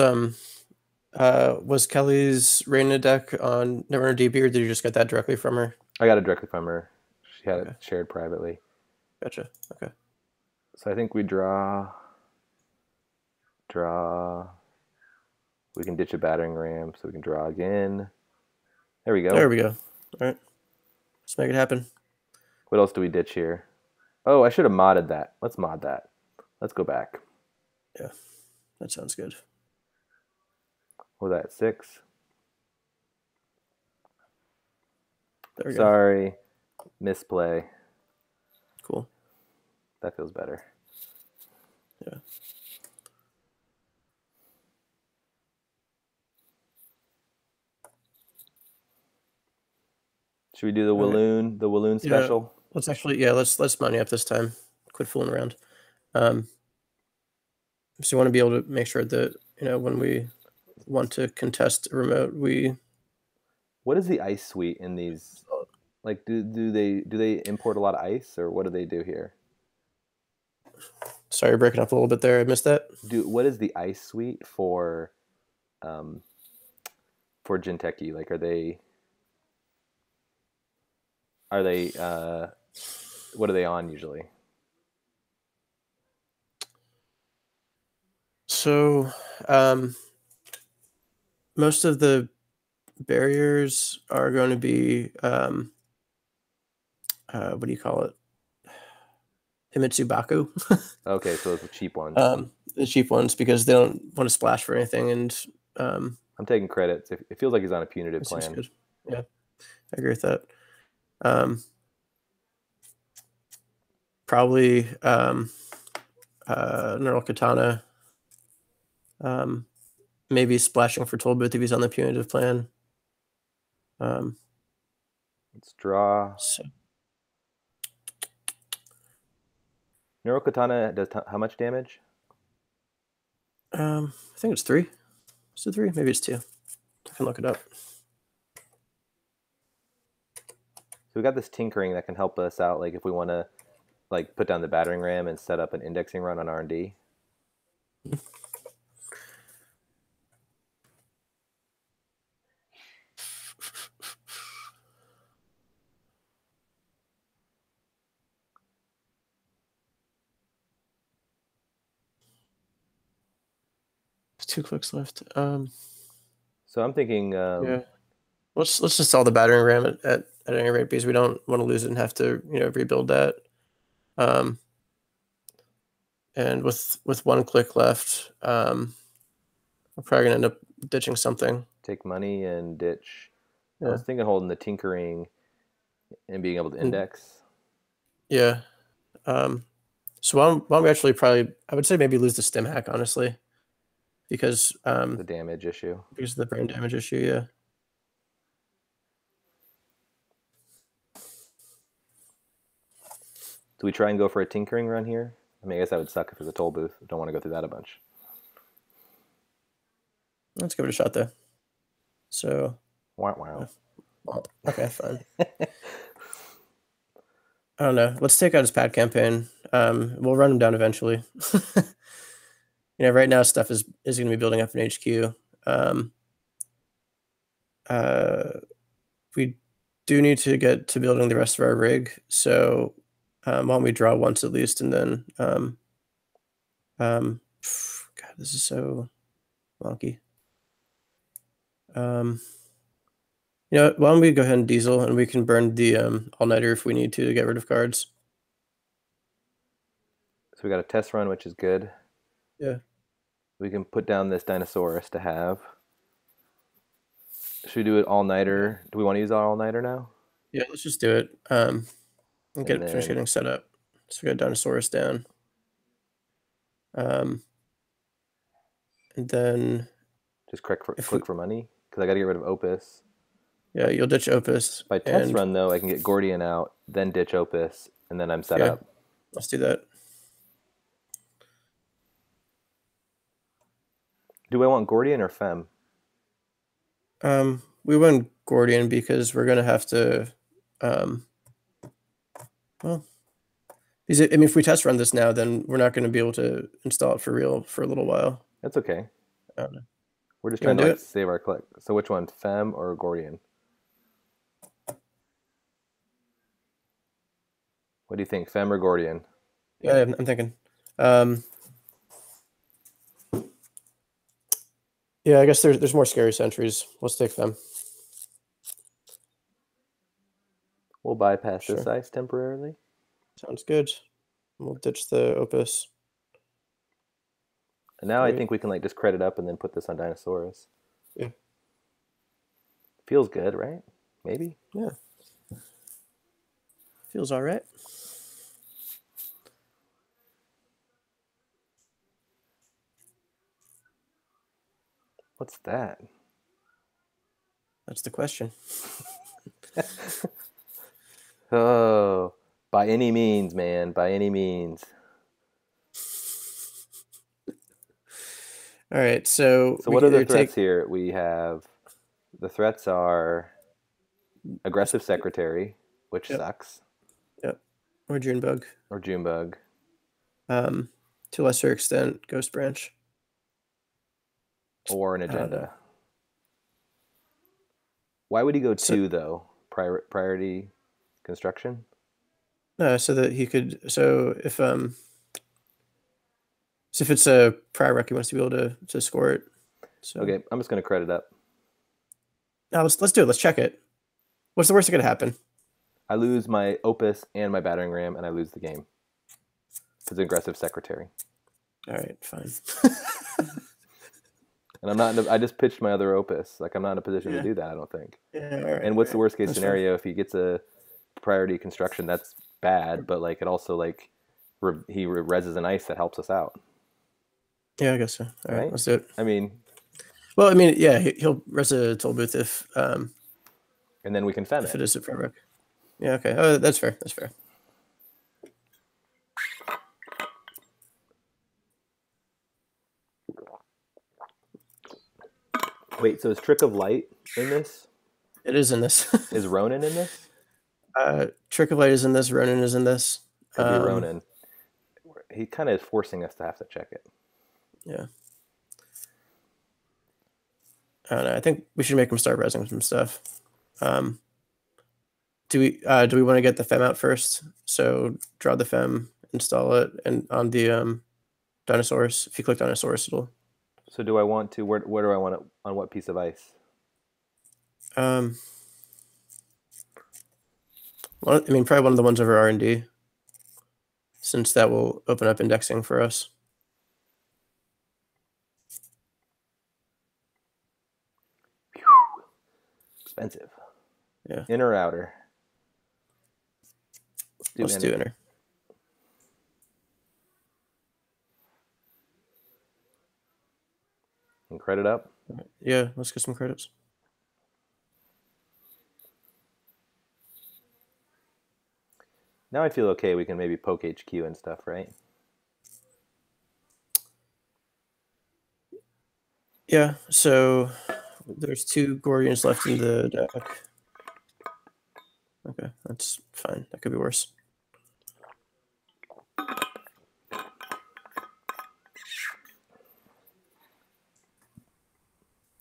Kelly's Reina deck on Neverwinter DB, or did you just get that directly from her? I got it directly from her. She had it Okay, shared privately. gotcha. Okay. So I think we draw. We can ditch a battering ram, so we can draw again. There we go. There we go. All right, let's make it happen. What else do we ditch here? Oh, I should have modded that. Let's mod that. Let's go back. Yeah, that sounds good. What was that? 6? There we go. Sorry. Misplay. Cool. That feels better. Yeah. Should we do the All right. Walloon Yeah. special? Let's money up this time. Quit fooling around. Um, so you want to be able to make sure that when we want to contest a remote, we What is the ice suite in these? Like, do they import a lot of ice, or what do they do here? Sorry, you're breaking up a little bit there. I missed that. What is the ice suite um, for Jinteki? Like, are they what are they on usually? So, most of the barriers are going to be what do you call it? Himitsu Baku. Okay, so those are cheap ones. The cheap ones because they don't want to splash for anything, and I'm taking credits. It feels like he's on a punitive this seems plan. good. Yeah, I agree with that. Probably Neural Katana. Maybe splashing for Toll Booth if he's on the punitive plan. Let's draw. So, Neural Katana does how much damage? I think it's 3. Is it 3? Maybe it's 2. I can look it up. So we got this tinkering that can help us out, like if we want to like put down the battering ram and set up an indexing run on R&D. There's 2 clicks left. So I'm thinking, Yeah. Let's just sell the battering ram at any rate because we don't want to lose it and have to rebuild that. And with 1 click left, we're probably gonna end up ditching something. take money and ditch. I Yeah. was thinking holding the tinkering and being able to index. Yeah. So why don't we actually probably, I would say maybe lose the stim hack, honestly, because The damage issue. because of the brain damage issue. Yeah. Do we try and go for a tinkering run here? I mean, I guess that would suck if it's a toll booth. Don't want to go through that a bunch. Let's give it a shot though. So. Wow. Well, okay, fine. I don't know. Let's take out his pad campaign. We'll run him down eventually. Right now stuff is going to be building up in HQ. We do need to get to building the rest of our rig. So why don't we draw once at least, and then God, this is so wonky. Why don't we go ahead and diesel, and we can burn the all-nighter if we need to get rid of cards. So we got a test run, which is good. Yeah. We can put down this Dinosaurus to have. Should we do it all-nighter? Do we want to use our all-nighter now? Yeah, let's just do it. And finish getting set up. So we got Dinosaurus down. And then just click for money because I got to get rid of Opus. Yeah, you'll ditch Opus, By test and run though, I can get Gordian out, then ditch Opus, and then I'm set yeah, up. let's do that. Do I want Gordian or Fem? We went Gordian because we're gonna have to. Um, well, because I mean, if we test run this now, then we're not going to be able to install it for real for a little while. That's okay. I don't know. We're just You trying want to to do like it? save our click. So which one, Fem or Gordian? What do you think, Fem or Gordian? Yeah, I'm thinking. Um, yeah, I guess there's more scary sentries. Let's take them. We'll bypass this Sure, ice temporarily. sounds good. We'll ditch the Opus. And now I Great. think we can like just credit up and then put this on Dinosaurus. Yeah, Feels good, right? Maybe. yeah, feels all right. What's that? That's the question. Oh, by any means, man. By any means. All right, so So we what are can the either threats take. here? We have the threats are aggressive secretary, which Yep, sucks, yep, or Junebug. or Junebug, Um, to a lesser extent, Ghost Branch. or an I don't know. agenda. Why would he go So two though? Priority construction. no, so that he could. So if it's a prior rec, he wants to be able to score it. So Okay, I'm just gonna credit up. now let's do it. Let's check it. What's the worst that could happen? I lose my Opus and my battering ram, and I lose the game. It's aggressive secretary. All right, fine. And I'm not. I just pitched my other Opus. Like I'm not in a position to Yeah, do that. I don't think. yeah. All right, And all what's the right. worst case That's fine. scenario if he gets a priority construction? That's bad, but like it also like he reses an ice that helps us out, Yeah, I guess so. All right, right? let's do it. I mean, Well, I mean, yeah, he'll rest a toll booth and then we can fem if it. it is a prior rec. Yeah, okay. Oh, that's fair. That's fair. Wait, so is Trick of Light in this? It is in this. Is Ronin in this? Trick of Light is in this. Ronin is in this. Could be Ronin. He kind of is forcing us to have to check it. Yeah. I don't know. I think we should make him start resing some stuff. Do we want to get the fem out first? So draw the fem, install it, and on the Dinosaurus. If you click Dinosaurus, it'll. So do I want to? Where do I want it? On what piece of ice? Well, I mean, probably one of the ones over R&D, since that will open up indexing for us. Expensive. Yeah. Inner or outer? Let's do inner. And credit up. Yeah, let's get some credits. Now I feel okay. We can maybe poke HQ and stuff, right? Yeah, so there's 2 Gordians left in the deck. Okay, that's fine. That could be worse.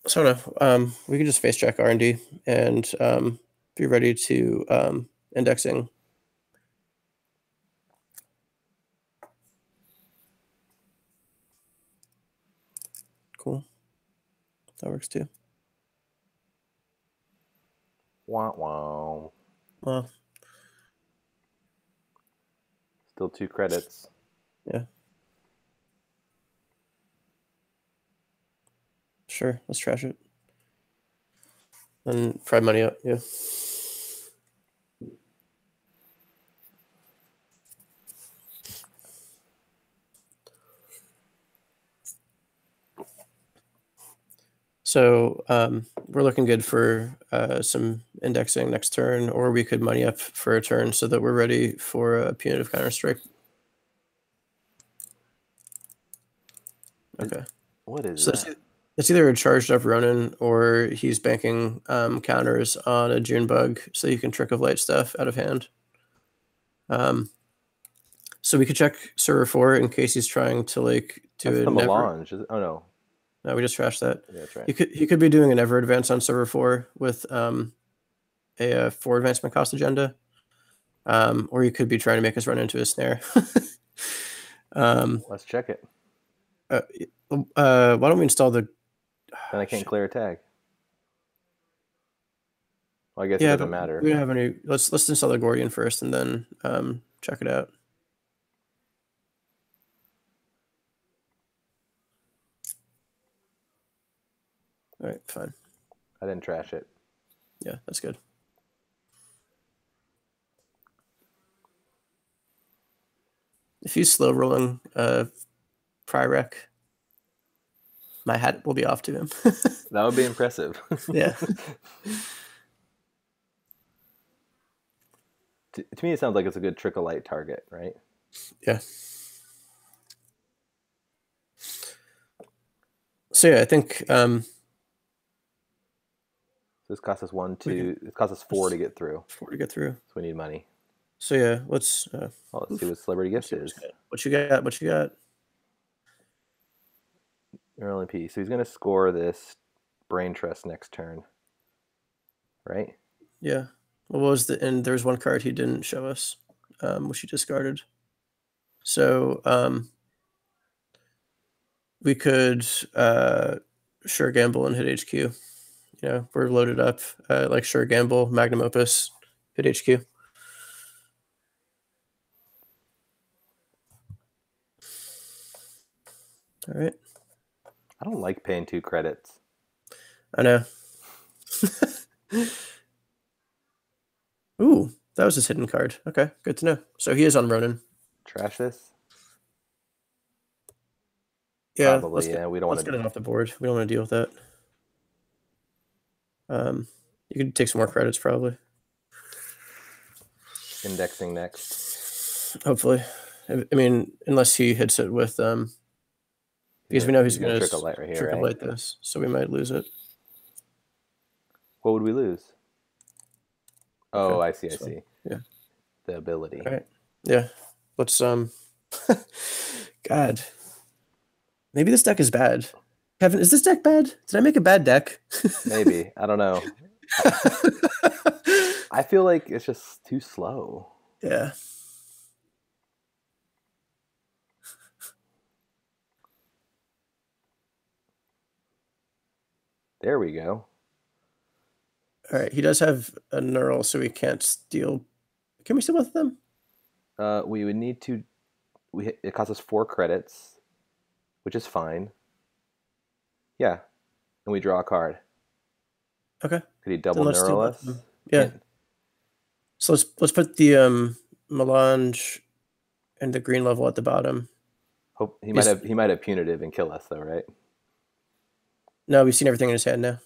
Sort of. We can just face check R&D and be ready to indexing. Cool. That works too. Wah wah. Well, Still 2 credits. yeah. Sure, let's trash it. And fry money up, yeah. So we're looking good for some indexing next turn, or we could money up for a turn so that we're ready for a punitive counterstrike. Okay. What is So that? it's either a charged up Ronin or he's banking counters on a June bug, so you can Trick of Light stuff out of hand. So we could check server 4 in case he's trying to like do That's a the never. melange. Oh no. No, we just trashed that. Yeah, that's right. He could be doing an ever advance on server 4 with a 4 advancement cost agenda. Or he could be trying to make us run into a snare. Let's check it. Why don't we install the? Then I can't clear a tag. Well, I guess it Yeah, doesn't but matter. we don't have any. Let's install the Gordian first, and then check it out. All right, fine. I didn't trash it. Yeah, that's good. If he's slow rolling Pryrec, my hat will be off to him. That would be impressive. Yeah. To me, it sounds like it's a good trick of light target, right? Yeah. So yeah, I think this costs us it costs us 4 to get through. 4 to get through. So we need money. So yeah, let's see what Celebrity Gift is. What you got? What you got? Early P. So he's going to score this Brain Trust next turn, right? Yeah. What was and there's one card he didn't show us, which he discarded. So we could sure gamble and hit HQ. You know, we're loaded up. Like sure gamble, magnum opus, hit HQ. All right. I don't like paying 2 credits. I know. Ooh, that was his hidden card. Okay, good to know. So he is on Ronin. Trash this? Yeah, probably. Yeah, we don't want to get it off the board. We don't want to deal with that. You could take some more credits probably. Indexing next. Hopefully, I mean, unless he hits it with because we know he's going to trick a light right here, right? Light this, so we might lose it. What would we lose? Oh, Okay. I see. Yeah. The ability. All right. Yeah. Let's God. Maybe this deck is bad. Kevin, is this deck bad? Did I make a bad deck? Maybe. I don't know. I feel like it's just too slow. Yeah. There we go. All right. He does have a neural, so we can't steal. Can we steal both of them? We would need to. It costs us 4 credits, which is fine. Yeah, and we draw a card. Okay. Could he double neural us? Yeah. So let's put the melange and the green level at the bottom. Hope he might have punitive and kill us though, right? No, we've seen everything in his hand now.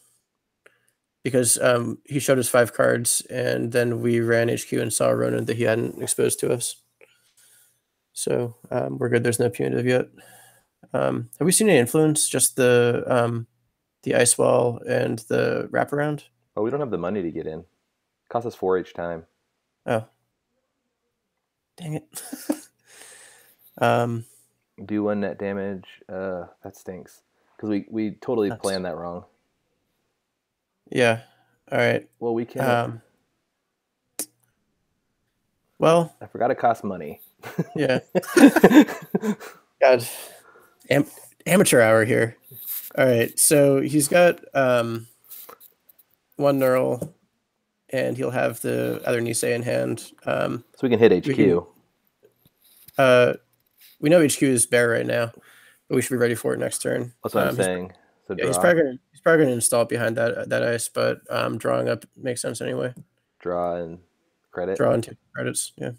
Because he showed us 5 cards, and then we ran HQ and saw Ronin that he hadn't exposed to us. So we're good. There's no punitive yet. Have we seen any influence? Just the ice wall and the wraparound? Oh, we don't have the money to get in. It costs us 4 each time. Oh. Dang it. Do 1 net damage. That stinks. Because we totally planned that wrong. Yeah. All right. Well, we can. Well, I forgot it costs money. Yeah. God. Amateur hour here. All right. So he's got 1 neural, and he'll have the other Nisei in hand. So we can hit HQ. We know HQ is bare right now, but we should be ready for it next turn. That's what I'm saying. So yeah, he's probably gonna install it behind that ice, but drawing up makes sense anyway. Draw and credit. Draw and 2 credits. Yeah.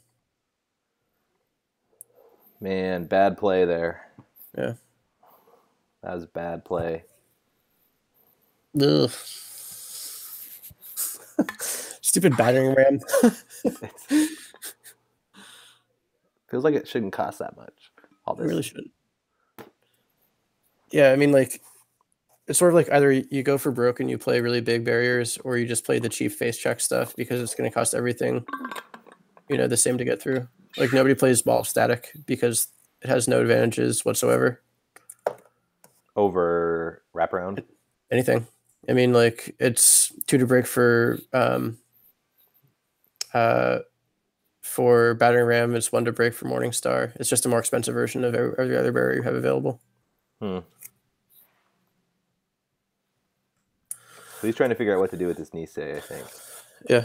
Man, bad play there. Yeah. That was bad play. Ugh. Stupid battering ram. It feels like it shouldn't cost that much. All It really this should. Yeah, I mean, like, it's sort of like either you go for broke and you play really big barriers, or you just play the cheap face check stuff because it's going to cost everything, the same to get through. Like, nobody plays ball static because it has no advantages whatsoever. over wraparound. Anything. I mean, like, it's 2 to break uh, for battering ram. It's 1 to break for Morningstar. It's just a more expensive version of every other barrier you have available. So he's trying to figure out what to do with this Nisei, I think. Yeah.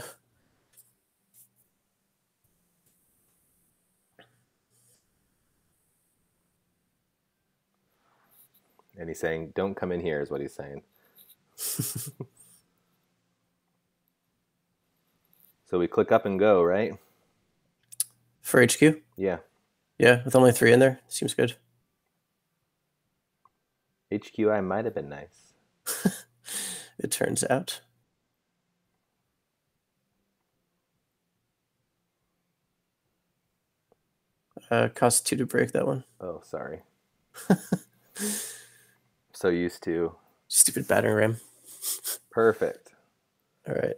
And he's saying, "Don't come in here," is what he's saying. So we click up and go, right? For HQ? Yeah. Yeah, with only 3 in there. Seems good. HQI might have been nice. It turns out. Costs 2 to break that one. Oh, sorry. So used to. Stupid battering ram. Perfect. All right.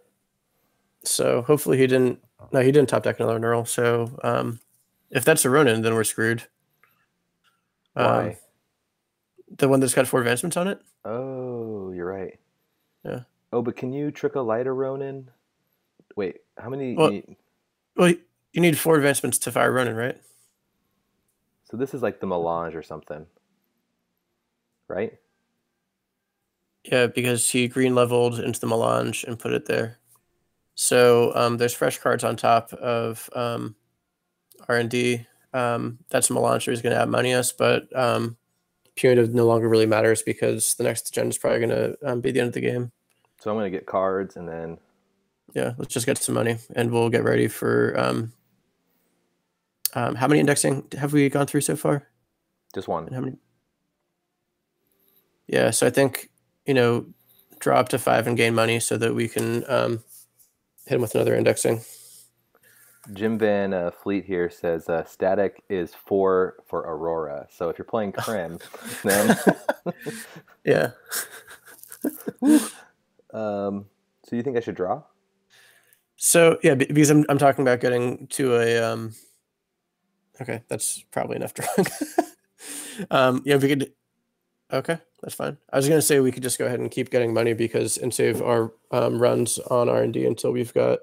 So hopefully he didn't. No, he didn't top deck another neural. So if that's a Ronin, then we're screwed. Why? The one that's got 4 advancements on it. Oh, you're right. Yeah. Oh, but can you trick a lighter Ronin? Wait, how many? Well, you need 4 advancements to fire Ronin, right? So this is like the melange or something, right? Yeah, because he green leveled into the melange and put it there. So there's fresh cards on top of R&D. That's a melange, so he's going to outmoney us, but punitive no longer really matters because the next gen is probably going to be the end of the game. So I'm going to get cards and then. Yeah, let's just get some money and we'll get ready for. How many indexing have we gone through so far? Just 1. And how many? Yeah, so I think draw up to 5 and gain money so that we can hit him with another indexing. Jim Van Fleet here says static is 4 for Aurora. So if you're playing Crim, then yeah. So you think I should draw? So yeah, because I'm talking about getting to a okay, that's probably enough drawing. Yeah, we could. Okay, that's fine. I was gonna say we could just go ahead and keep getting money and save our runs on R&D until we've got.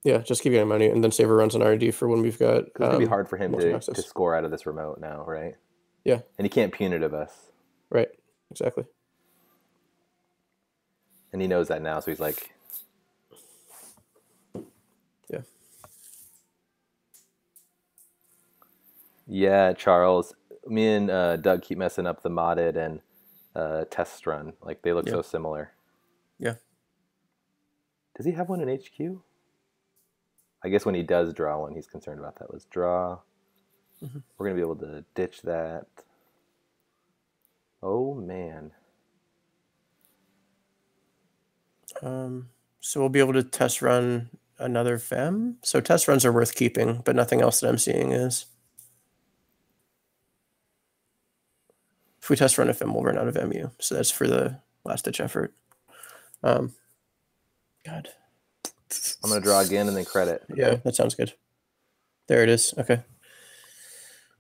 Yeah, just keep getting money and then save our runs on R&D for when we've got. It's gonna be hard for him to access. score out of this remote now, right? Yeah, and he can't punitive us. Right. Exactly. And he knows that now, so he's like, yeah. Yeah, Charles. Me and Doug keep messing up the modded and test run. Like they look so similar. Yeah. Does he have one in HQ? I guess when he does draw one, he's concerned about that. Let's draw. Mm-hmm. We're gonna be able to ditch that. Oh man. So we'll be able to test run another fem. So test runs are worth keeping, but nothing else that I'm seeing is. If we test run a fem, we'll run out of MU. So that's for the last ditch effort. God. I'm gonna draw again and then credit. Okay? Yeah, that sounds good. There it is. Okay.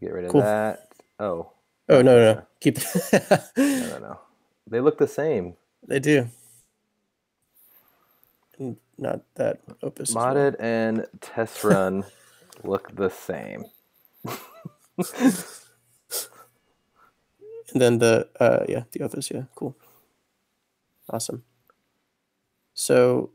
Get rid of that. Oh. Oh no. Keep No. They look the same. They do. Not that opus. Modded and test run look the same. And then the opus, yeah, cool. Awesome. So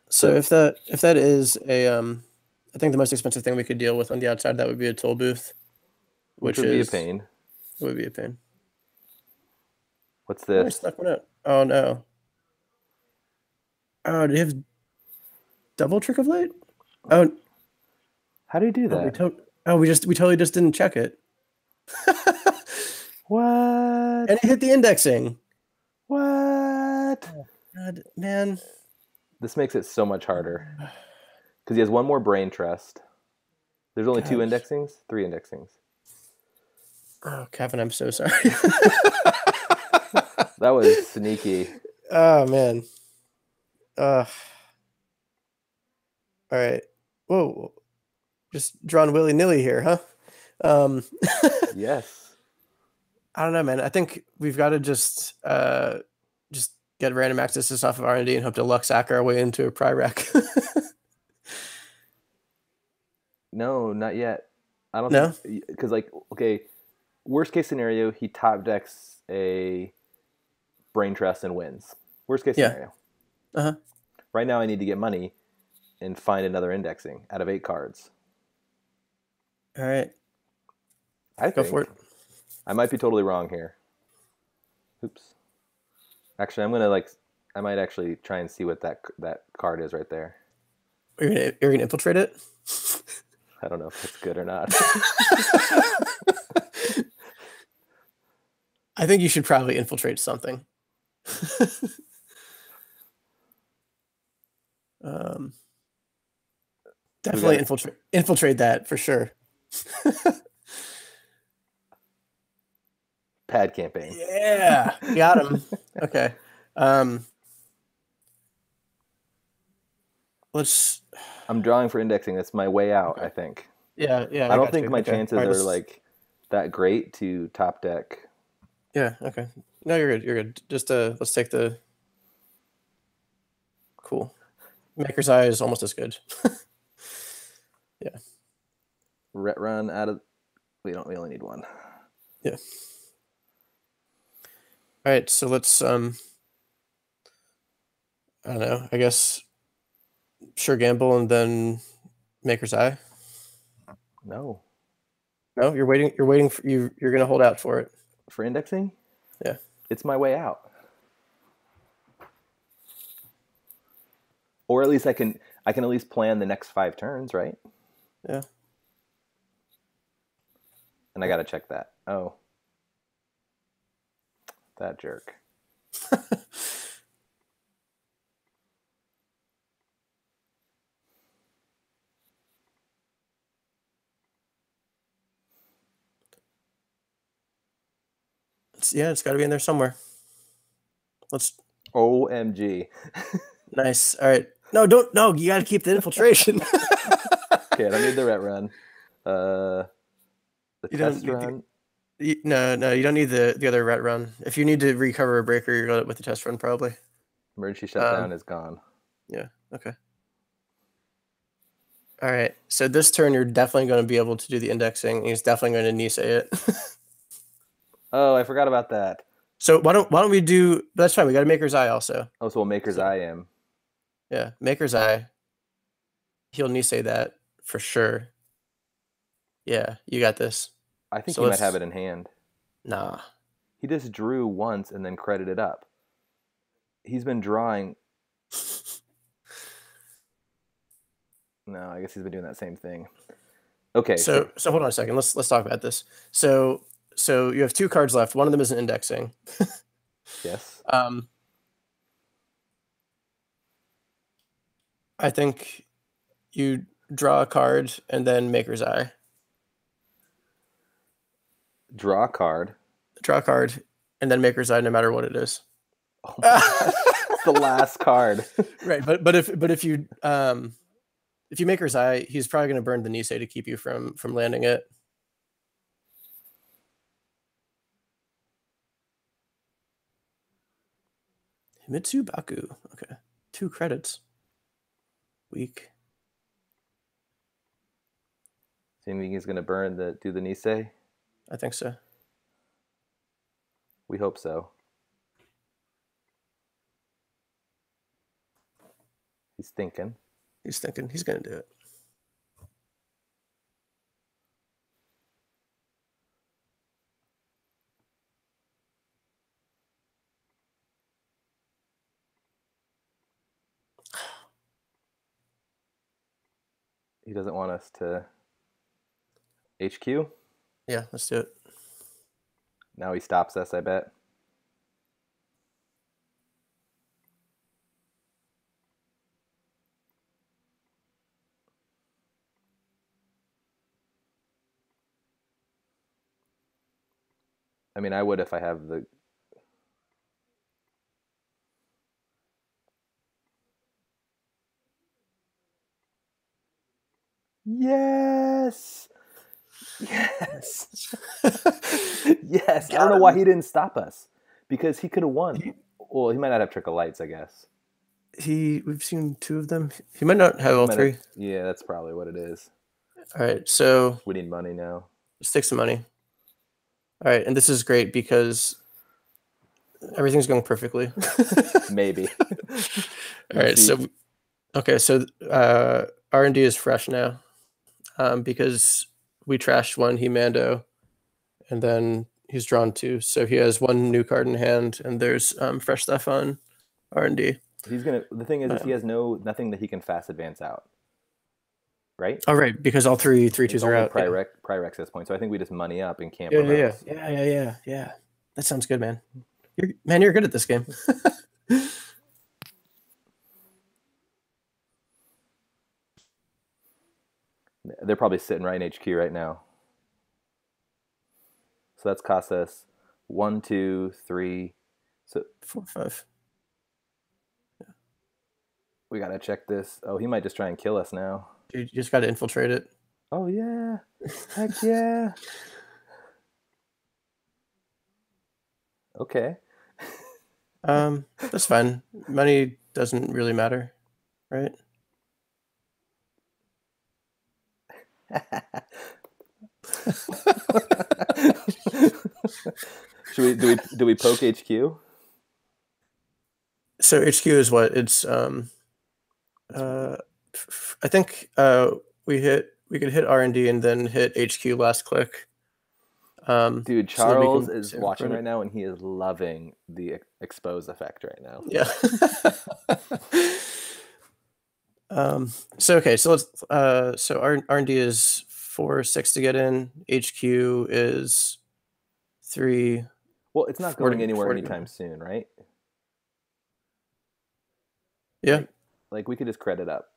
so if that is a I think the most expensive thing we could deal with on the outside, that would be a toll booth. Which would be a pain. It would be a pain. What's this? I snuck one out. Oh no. Oh, do you have double trick of light? Oh, How do you do Oh, that? we totally just didn't check it. And What? it hit the indexing. What? Oh, God, man. This makes it so much harder because he has one more brain trust. There's only two God. indexings, three indexings. Oh, Kevin, I'm so sorry. That was sneaky. Oh man. Uh, all right. Whoa. Just drawn willy-nilly here, huh? Um, Yes. I don't know, man. I think we've got to just get random accesses off of R&D and hope to luck sack our way into a pry rack. No, not yet. I don't think No? because like okay, worst case scenario, he top decks a brain trust and wins. Worst case Yeah. scenario. Uh-huh. Right now, I need to get money and find another indexing out of 8 cards. All right. I Go for think it. I might be totally wrong here. Oops. Actually, I'm gonna like I might actually try and see what that card is right there. You're gonna infiltrate it? I don't know if that's good or not. I think you should probably infiltrate something. um, So we definitely got infiltrate that for sure. pad campaign. Yeah, got him. Okay. Um, let's. I'm drawing for indexing. That's my way out, Okay. I think. Yeah, I I don't got you. think my Okay. All chances right. are Let's. like that great to top deck. Yeah. Okay. No, you're good. You're good. Just let's take the cool. Maker's Eye is almost as good. Yeah. Ret run out of we only need one. Yeah. All right. So let's I don't know. I guess sure gamble and then Maker's Eye. No. No, you're waiting. You're waiting for you. You're gonna hold out for it. For indexing? Yeah. It's my way out. Or at least I can at least plan the next 5 turns, right? Yeah. And I gotta check that. Oh, that jerk. It's got to be in there somewhere. Let's. OMG. Nice. All right. No, don't. No, you got to keep the infiltration. Okay, I don't need the ret run. Uh, the You don't test need run. no, you don't need the other ret run. If you need to recover a breaker, you're going with the test run probably. Emergency Um, shutdown is gone. yeah. Okay. All right. So this turn, you're definitely going to be able to do the indexing. He's definitely going to Nisei it. Oh, I forgot about that. So why don't we do? That's fine. We got a Maker's Eye also. Oh, so Maker's So I am. yeah, Maker's Eye. He'll Nisei that for sure. Yeah, you got this. I think So he might have let's. it in hand. Nah. He just drew once and then credited up. He's been drawing. No, I guess he's been doing that same thing. Okay, So hold on a second. Let's talk about this. So you have 2 cards left. One of them is an indexing. yes. I think you draw a card and then Maker's Eye. Draw a card. Draw a card and then Maker's Eye, no matter what it is. Oh my gosh. It's the last card. Right, but if you Maker's Eye, he's probably going to burn the Nisei to keep you from landing it. Mitsubaku. Okay. 2 credits. Weak. So you think he's gonna do the Nisei? I think so. We hope so. He's thinking. He's thinking he's going to do it. He doesn't want us to HQ. Yeah, let's do it. Now he stops us, I bet. I mean, I would if I have the. Yes! Yes! Yes! I don't Got know why him. he didn't stop us. Because he could have won. Well, he might not have trick of lights, I guess. We've seen 2 of them. He might not have He all might have. 3. Yeah, that's probably what it is. All right, so We need money now. let's take some money. All right, and this is great because everything's going perfectly. Maybe. All right, See. so okay, so R&D is fresh now, because we trashed 1, he Mando, and then he's drawn 2, so he has 1 new card in hand, and there's fresh stuff on R&D. He's gonna. The thing is he has nothing that he can fast advance out. Right? Oh, right, because all three It's twos are only out. Yeah. Prirex at this point, so I think we just money up and camp Yeah, yeah, remotes. yeah. That sounds good, man. You're good at this game. They're probably sitting right in HQ right now. So that's cost us 1, 2, 3. So 4, 5. we gotta check this. Oh, he might just try and kill us now. You just got to infiltrate it. Oh yeah, heck yeah. Okay. That's fine. Money doesn't really matter, right? Do we poke HQ? So HQ is what? It's I think we could hit R&D and then hit HQ last click. Dude, So that we Charles can is save watching credit. right now and he is loving the expose effect right now. Yeah. So okay, so let's so R&D is 4, 6 to get in. HQ is 3. Well, it's not 40, going anywhere 40. anytime soon, right? Yeah. Like we could just credit up.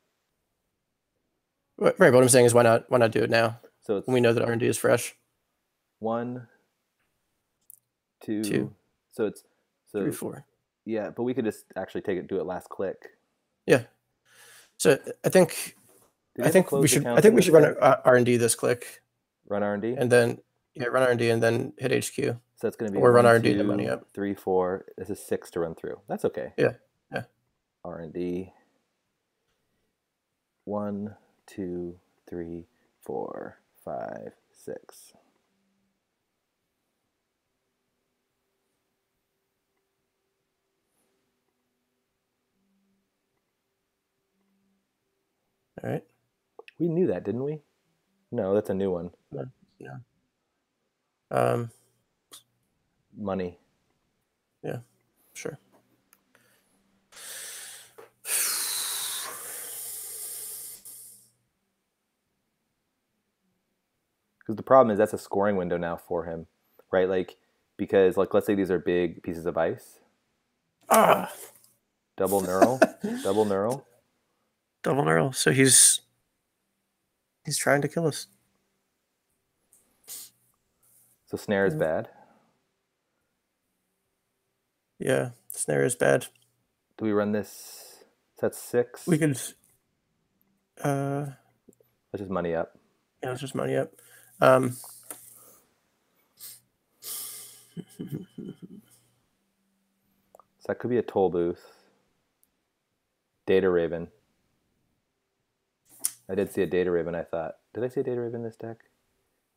Right, but what I'm saying is why not do it now? So it's When we know that R&D is fresh. 1, 2. 2. So it's 3, 4. Yeah, but we could just actually do it last click. Yeah. So I think we should run R&D this click. Run R&D? And then run R&D and then hit HQ. So that's going to be or 1, run R&D 2, and then money up. 3, 4. This is 6 to run through. That's okay. Yeah. R&D. 1, 2, 3, 4, 5, 6. All right. We knew that, didn't we? No, that's a new one. No. Money. Yeah, sure. Because the problem is that's a scoring window now for him, right? Like, because let's say these are big pieces of ice. Double neural. Double neural. Double neural. So he's trying to kill us. So snare is bad. Yeah, snare is bad. Do we run this? That's 6. We could. Let's just money up. Yeah, let's just money up. So that could be a toll booth. Data Raven. I did see a Data Raven, I thought. Did I see a Data Raven in this deck?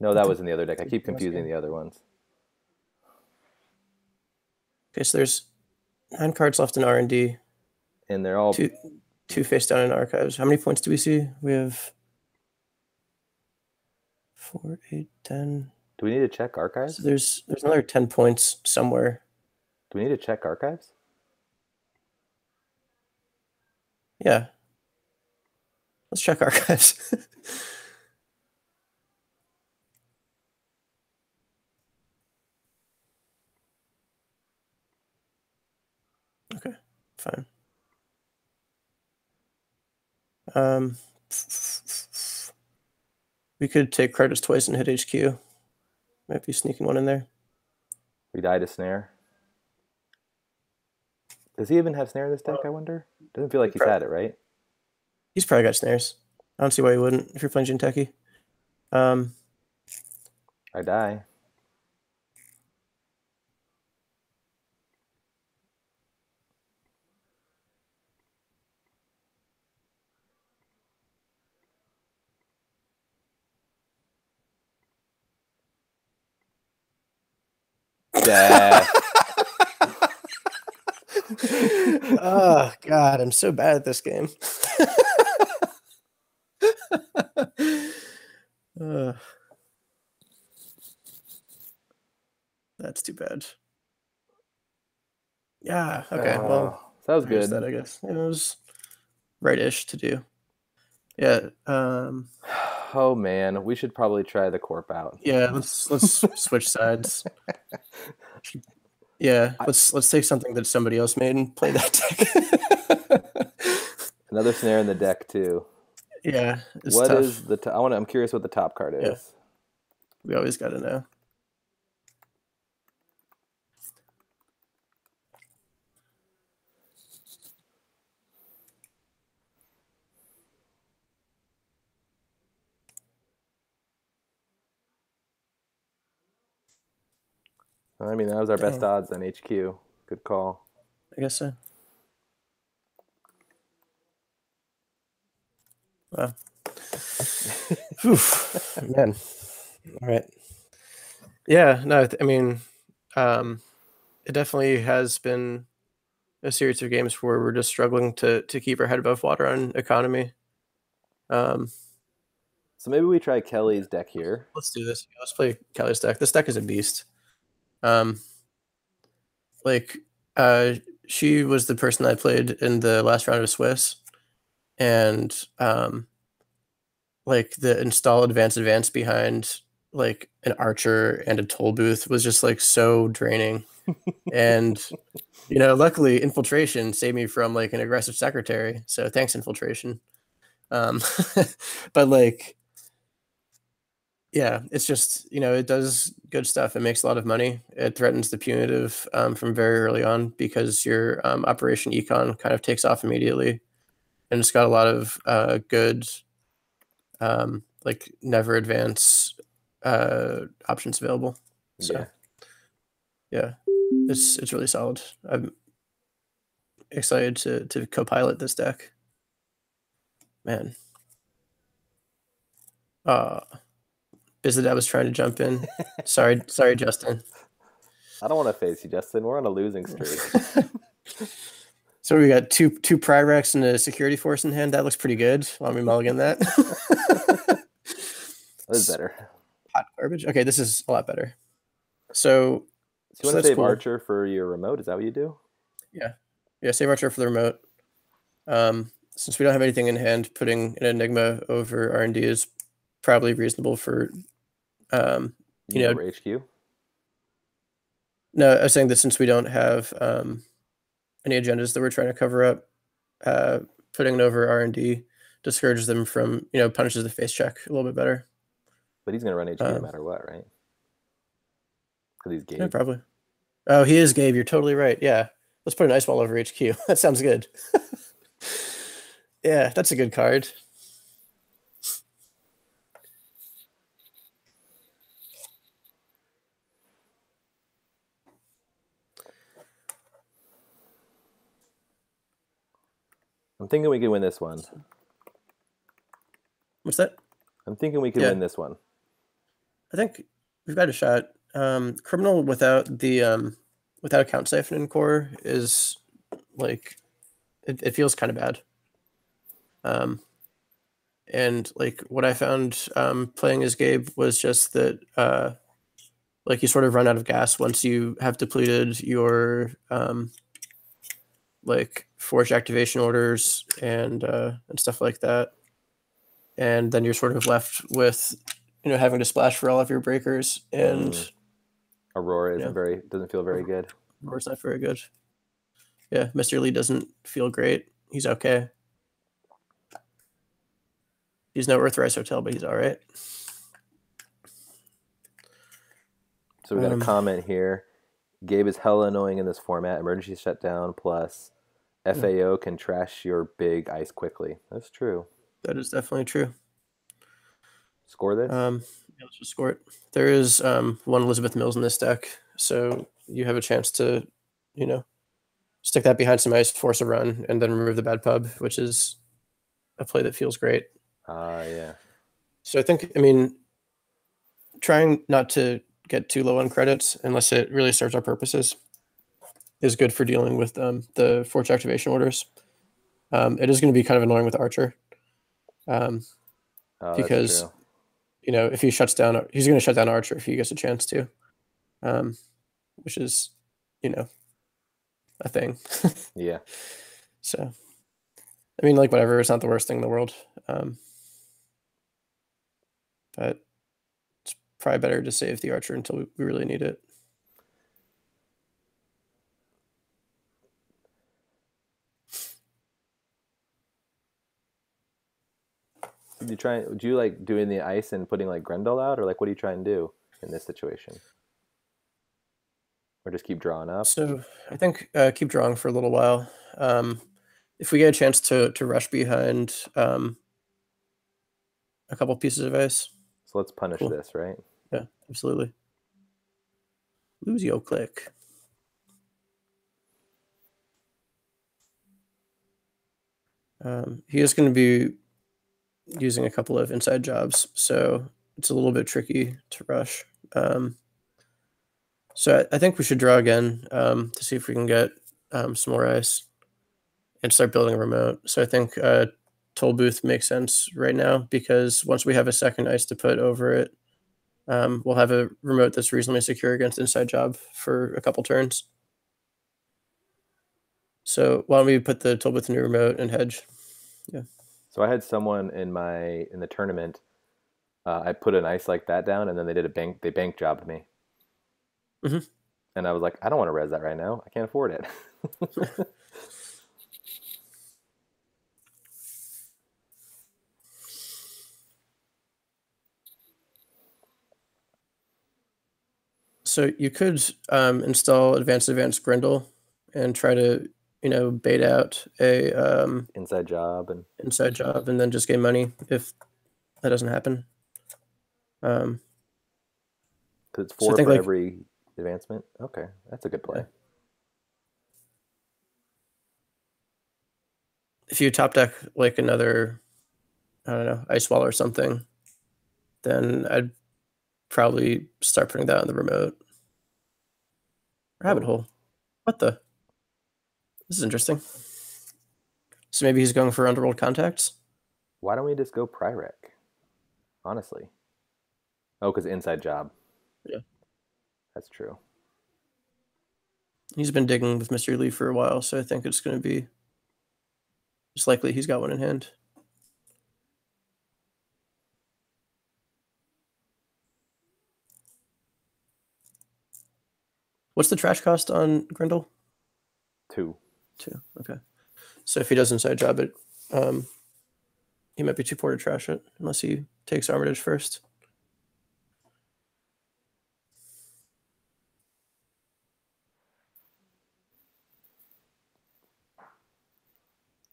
No, that was in the other deck. I keep confusing the other ones. Okay, so there's 9 cards left in R&D. And they're all... Two face down in archives. How many points do we see? We have 4, 8, 10. Do we need to check archives? So there's another 10 points somewhere. Do we need to check archives? Yeah. Let's check archives. fine. Um, we could take credits twice and hit HQ. Might be sneaking one in there. We died to snare. Does he even have snare in this deck, I wonder? Doesn't feel like he's had it, right? He's probably got snares. I don't see why he wouldn't if you're playing Jinteki. I die. Death. Oh God, I'm so bad at this game. That's too bad. Yeah. Okay. Well, that was good. That, I guess it was right-ish to do. Yeah. Oh man, we should probably try the corp out. Yeah. Let's switch sides. Yeah. Let's take something that somebody else made and play that deck. Another snare in the deck too. Yeah. What tough. Is the? I'm curious what the top card is. Yeah. We always got to know. I mean, that was our best odds on HQ. Good call. I guess so. Wow. Man. All right. Yeah, no, I mean, it definitely has been a series of games where we're just struggling to keep our head above water on economy. So maybe we try Kelly's deck here. Let's do this. Let's play Kelly's deck. This deck is a beast. She was the person I played in the last round of Swiss, and like the install advance behind like an archer and a toll booth was just like so draining. And you know, luckily infiltration saved me from like an aggressive secretary, so thanks infiltration. But like, yeah, it's just, you know, it does good stuff. It makes a lot of money. It threatens the punitive from very early on because your operation econ kind of takes off immediately, and it's got a lot of good like never advance options available. So yeah, it's really solid. I'm excited to co-pilot this deck. Man. Bizadab was trying to jump in. Sorry, Justin. I don't want to face you, Justin. We're on a losing streak. So we got two Pyrex and a security force in hand. That looks pretty good. Want me mulligan that? That is better. Hot garbage. Okay, this is a lot better. So you want to save Archer for your remote? Is that what you do? Yeah, save Archer for the remote. Since we don't have anything in hand, putting an Enigma over R&D is probably reasonable for you know, HQ. No, I was saying that since we don't have any agendas that we're trying to cover up, putting it over R&D discourages them from, you know, punishes the face check a little bit better. But he's going to run HQ no matter what, right? Because he's Gabe. Yeah, probably. Oh, he is Gabe. You're totally right. Yeah. Let's put an ice wall over HQ. That sounds good. Yeah, that's a good card. I'm thinking we can win this one. What's that? I'm thinking we can win this one. I think we've got a shot. Criminal without the without a count siphon in core is like it feels kind of bad. And like what I found playing as Gabe was just that like you sort of run out of gas once you have depleted your like forged activation orders and stuff like that, and then you're sort of left with, you know, having to splash for all of your breakers, and Aurora isn't doesn't feel very good. Aurora's not very good. Yeah, Mr. Lee doesn't feel great. He's okay. He's no Earthrise Hotel, but he's all right. So we got a comment here. Gabe is hella annoying in this format. Emergency shutdown plus FAO can trash your big ice quickly. That's true. That is definitely true. Score this? Yeah, let's just score it. There is one Elizabeth Mills in this deck, so you have a chance to, stick that behind some ice, force a run, and then remove the bad pub, which is a play that feels great. Yeah. So I mean, trying not to get too low on credits unless it really serves our purposes is good for dealing with the forge activation orders. It is going to be kind of annoying with Archer because, if he shuts down, he's going to shut down Archer if he gets a chance to, which is, a thing. Yeah. So, I mean, like, whatever, it's not the worst thing in the world. But it's probably better to save the Archer until we really need it. Do you like doing the ice and putting like Grendel out, or like what do you try and do in this situation? Or just keep drawing up? So I think keep drawing for a little while. If we get a chance to rush behind a couple pieces of ice. So let's punish this, right? Yeah, absolutely. Lose your click. He is going to be using a couple of inside jobs, so it's a little bit tricky to rush. So I think we should draw again to see if we can get some more ice and start building a remote. So I think Toll Booth makes sense right now because once we have a second ice to put over it, we'll have a remote that's reasonably secure against inside job for a couple turns. So why don't we put the Toll Booth in the remote and hedge? Yeah. So I had someone in the tournament. I put an ice like that down, and then they bank jobbed me. Mm-hmm. And I was like, I don't want to res that right now. I can't afford it. So you could install advanced Grendel and try to bait out a inside job and then just gain money if that doesn't happen. Because it's 4 for every advancement. Okay, that's a good play. Yeah. If you top deck like another, I don't know, Ice Wall or something, then I'd probably start putting that on the remote. Rabbit hole. What the? This is interesting. So maybe he's going for Underworld Contacts? Why don't we just go Pyrrhic? Honestly. Oh, because inside job. Yeah. That's true. He's been digging with Mr. Lee for a while, so I think it's going to be just likely he's got one in hand. What's the trash cost on Grendel? 2. Okay. So if he does inside job it, he might be too poor to trash it unless he takes Armitage first.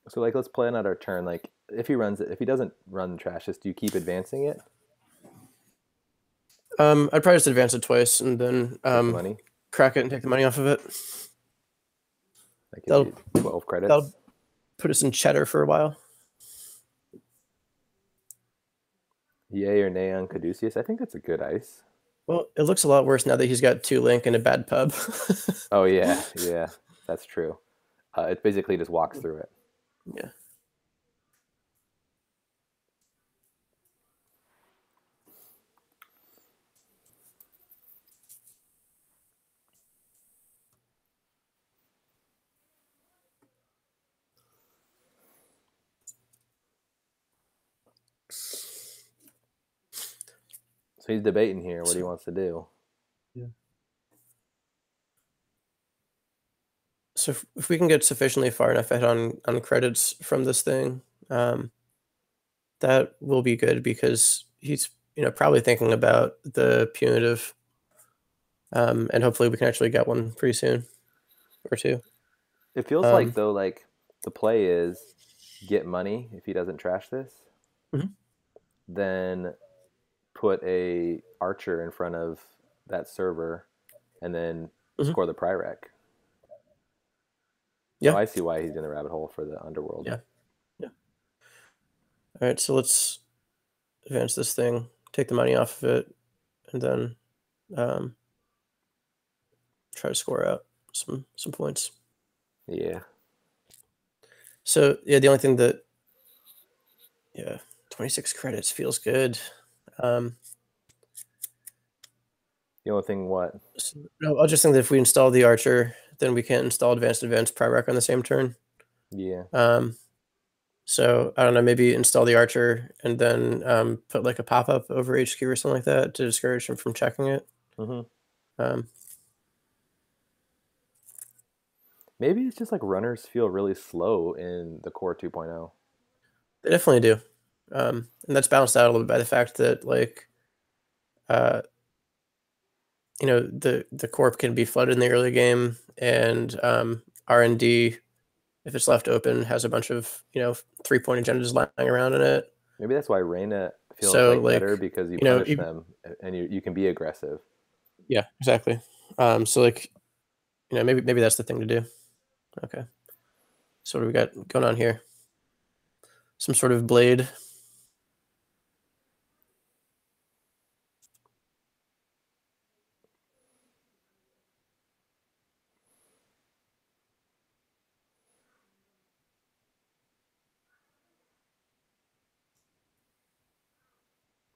So like, let's plan out our turn. Like, if he doesn't run trashes, do you keep advancing it? I'd probably just advance it twice and then money? Crack it and take the money off of it. Like, that'll 12 credits. That'll put us in cheddar for a while. Yay or nay on Caduceus? I think that's a good ice. Well, it looks a lot worse now that he's got 2 Link and a bad pub. Oh yeah, that's true. It basically just walks through it. Yeah. So he's debating here what he wants to do. Yeah. So if we can get sufficiently far enough ahead on credits from this thing, that will be good because he's probably thinking about the punitive, and hopefully we can actually get one pretty soon or two. It feels like Um, though, like the play is get money if he doesn't trash this, mhm, then put a archer in front of that server, and then mhm. score the Pyrrhec. So Yeah, I see why he's in the rabbit hole for the underworld. yeah, yeah. All right, so let's advance this thing, take the money off of it, and then um, try to score out some points. Yeah. So yeah, the only thing that 26 credits feels good. Um, The only thing, what? so, no, I'll just think that if we install the archer, then we can install advanced Pyrrhec on the same turn. Yeah. Um, so I don't know, maybe install the archer and then put like a pop up over HQ or something like that to discourage him from checking it. Mm-hmm. Um, Maybe it's just like runners feel really slow in the core 2.0. they definitely do, and that's balanced out a little bit by the fact that like uh, the corp can be flooded in the early game, and R&D, if it's left open, has a bunch of 3-point agendas lying around in it. Maybe that's why Reina feels So like like better because you punish even, them and you can be aggressive. yeah, exactly. So like maybe that's the thing to do. Okay. So what do we got going on here? Some sort of blade.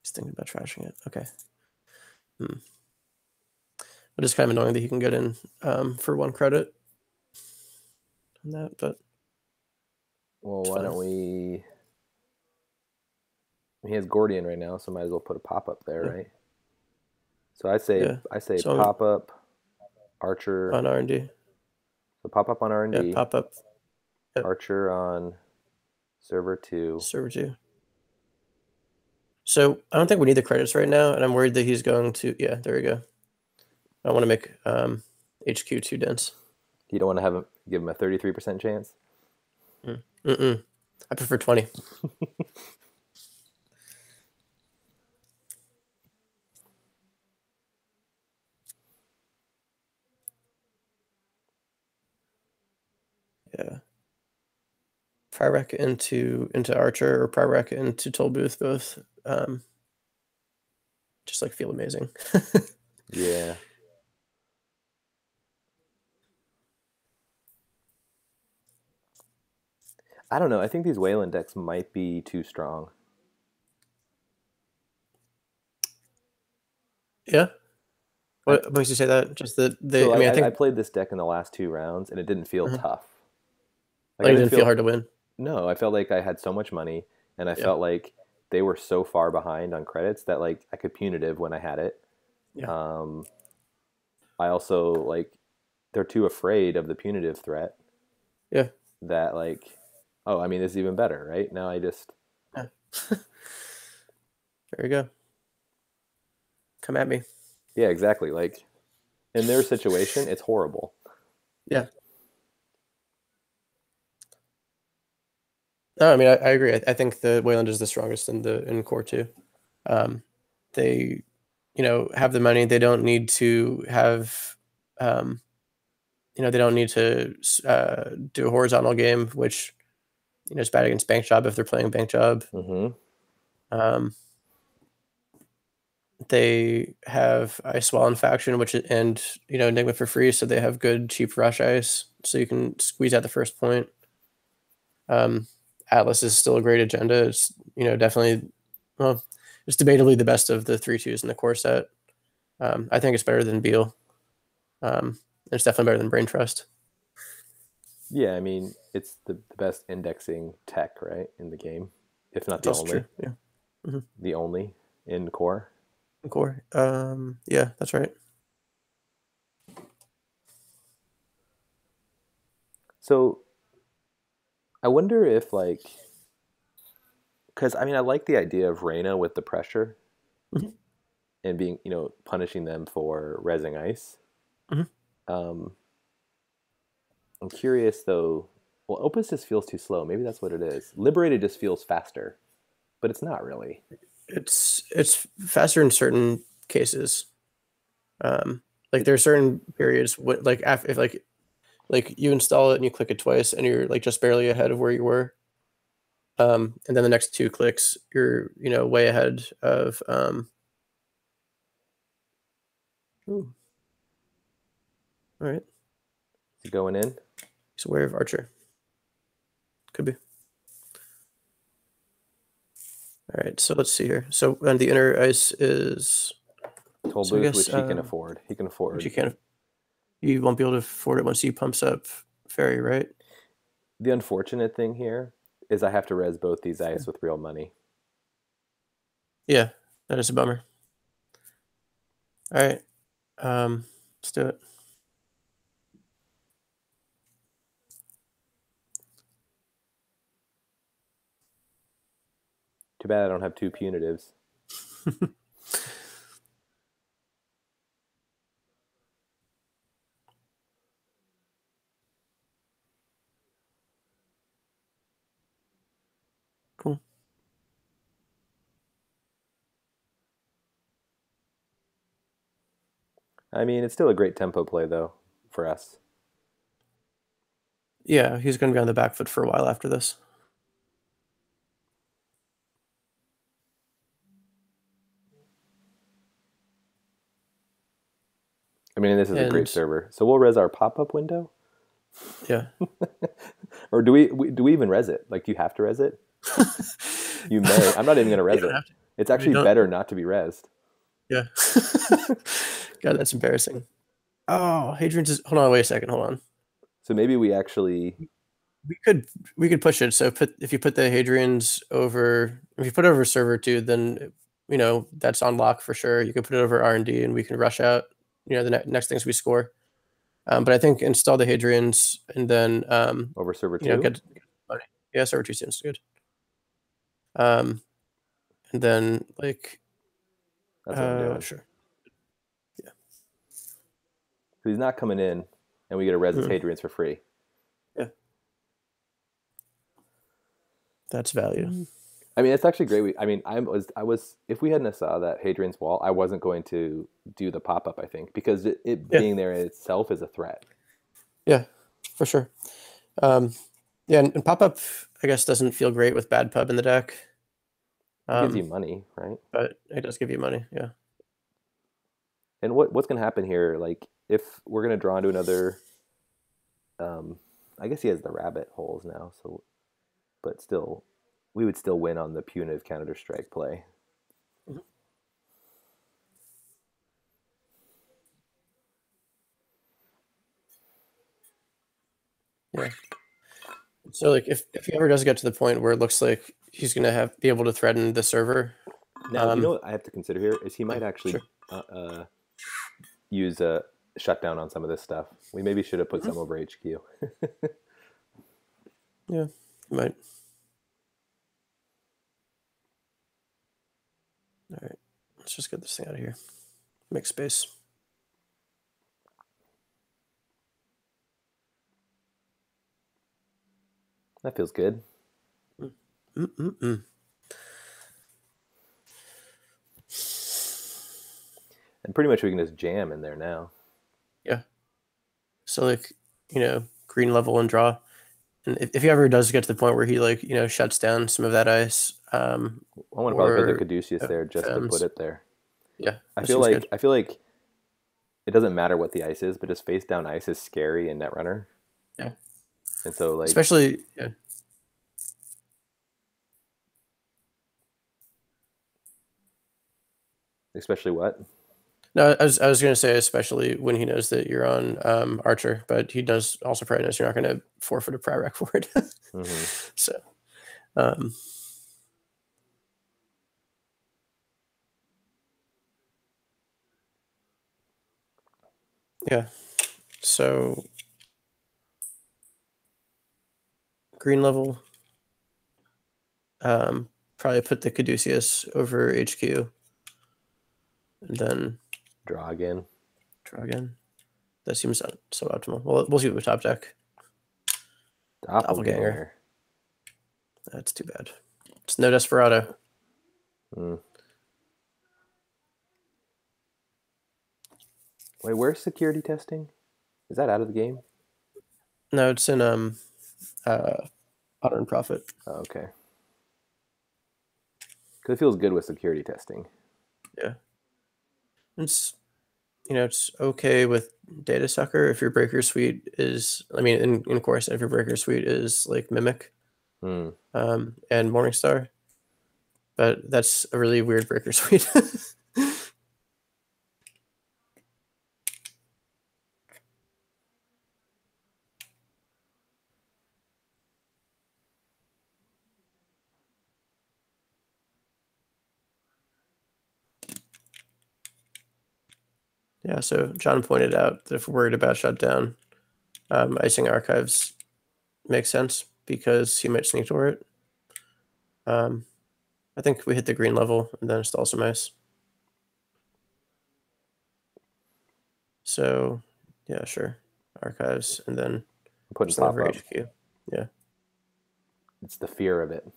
Just thinking about trashing it. Okay. But it's kind of annoying that he can get in for 1 credit on that, but Well, it's why fine. don't we? He has Gordian right now, so might as well put a pop up there, Yeah. right? So Yeah. I say So pop up Archer. on R&D. So pop up on R and Yeah, D, pop up. Yep. Archer on server 2. Server 2. So I don't think we need the credits right now, and I'm worried that he's going to. Yeah, there we go. I want to make HQ too dense. You don't want to give him a 33% chance. Mm-mm. I prefer 20. Yeah. Pyrrhec into Archer or Pyrrhec into Tollbooth both just like feel amazing. Yeah. I don't know. I think these Wayland decks might be too strong. Yeah. I, What makes you say that? Just that so they. I mean, I I think played this deck in the last 2 rounds, and it didn't feel tough. Like I like it didn't didn't feel feel hard to win. no. I felt like I had so much money, and I Yeah. felt like they were so far behind on credits that like I could punitive when I had it. Yeah. Um, I also like they're too afraid of the punitive threat Yeah. that like, oh, I mean, this is even better, right? Now I just Yeah. There you go. Come at me. yeah, exactly. Like in their situation, it's horrible. Yeah. No, I mean, I agree. I think the Wayland is the strongest in core two. They, have the money. They don't need to have, um, they don't need to do a horizontal game, which is bad against Bank Job if they're playing Bank Job. Mm-hmm. Um, they have Ice Wall and Faction, which and Enigma for free, so they have good cheap rush ice, so you can squeeze out the first point. Atlas is still a great agenda. It's definitely, well, it's debatably the best of the 3/2s in the core set. I think it's better than Beal. It's definitely better than Brain Trust. Yeah, I mean, it's the best indexing tech, right, in the game, if not That's the also only. true. Yeah. Mm-hmm. The only in core. Core. Yeah, that's right. So I wonder if like, because I mean, I like the idea of Reyna with the pressure Mhm. and being, punishing them for rezzing ice. Mhm. Um, I'm curious though. Well, Opus just feels too slow. Maybe that's what it is. Liberated just feels faster, but it's not really. It's faster in certain cases. Like there are certain periods like after if like you install it and you click it twice and you're like just barely ahead of where you were. And then the next two clicks, you're way ahead of ooh, all right. Is it going in? He's aware of Archer. Could be. All right, so let's see here. So and the inner ice is Toll so I booth, guess which he can afford. He can which afford. you won't be able to afford it once he pumps up Fairy, right? The unfortunate thing here is I have to res both these ice with real money. Yeah, that is a bummer. All right, let's do it. Too bad I don't have two punitives. Cool. I mean, it's still a great tempo play though for us. Yeah, he's going to be on the back foot for a while after this. I mean, this is a great And server. So we'll res our pop-up window, yeah. or do we even res it? Like, do you have to res it? You may. I'm not even going to You res don't it. have to. It's You actually don't. better not to be resed. Yeah. God, that's embarrassing. Oh, Hadrian's is. Hold on, wait a second. Hold on. So maybe we actually We could we could push it. So if you put the Hadrians over, if you put it over server two, then that's on lock for sure. You could put it over R&D, and we can rush out. The next things we score. But I think install the Hadrians and then over server two. get money. Yeah, server two seems good. Um, and then like That's what I'm doing. sure. Yeah. So he's not coming in, and we get to res his Mm, Hadrians for free. yeah, that's value. I mean, it's actually great. I mean, I was. If we hadn't saw that Hadrian's Wall, I wasn't going to do the pop up. I think because it Yeah, being there in itself is a threat. yeah, for sure. Um, yeah, and pop up I guess doesn't feel great with bad pub in the deck. It gives you Um, money, right? but it does give you money. Yeah. And what's going to happen here? Like, if we're going to draw into another, um, I guess he has the rabbit holes now. So, but still, we would still win on the punitive counter strike play. Mhm. Yeah. So like if he ever does get to the point where it looks like he's gonna be able to threaten the server, Now, you know what I have to consider here is he yeah, might actually sure. use a shutdown on some of this stuff. We maybe should have put Mhm. some over HQ. Yeah, he might. All right, let's just get this thing out of here. Make space. That feels good. Mm-mm-mm. And pretty much we can just jam in there now. Yeah. So like green level and draw, and if he ever does get to the point where he shuts down some of that ice, I want to probably put the or Caduceus there just to put Fems, it there. yeah, I that feel seems like good. I feel like it doesn't matter what the ice is, but just face down ice is scary in Netrunner. Yeah, And so like especially yeah. especially what? No, I was gonna say especially when he knows that you're on Archer, but he does also probably knows you're not gonna forfeit a Pryrek for it. Mm-hmm. So um, yeah. So green level. Probably put the Caduceus over HQ, and then Draw again. draw again. That seems suboptimal. Well, we'll see with top deck. Doppelganger. That's too bad. It's no Desperado. Mm. Wait, where's security testing? Is that out of the game? No, it's in Potter and Profit. Oh, okay. Because it feels good with security testing. Yeah. It's it's okay with Data Sucker if your breaker suite is, I mean, in course, if your breaker suite is like Mimic Mm. and Morningstar, but that's a really weird breaker suite. Yeah, so John pointed out that if we're worried about shutdown, icing archives makes sense because he might sneak door it. I think we hit the green level and then install some ice. So yeah, sure. Archives and then Putting just over pop up. HQ. Yeah. It's the fear of it.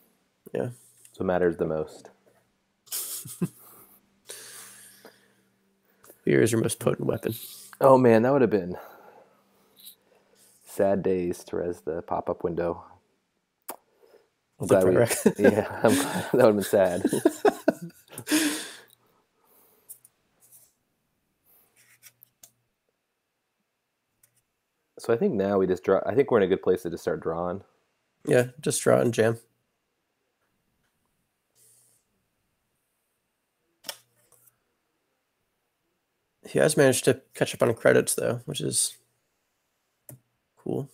Yeah. That's what matters the most. Fear is your most potent weapon. Oh man, that would have been sad days to res the pop-up window. I'm glad we, yeah, I'm glad that would have been sad. So I think now we just draw. I think we're in a good place to just start drawing. Yeah, just draw and jam. He has managed to catch up on credits though, which is cool.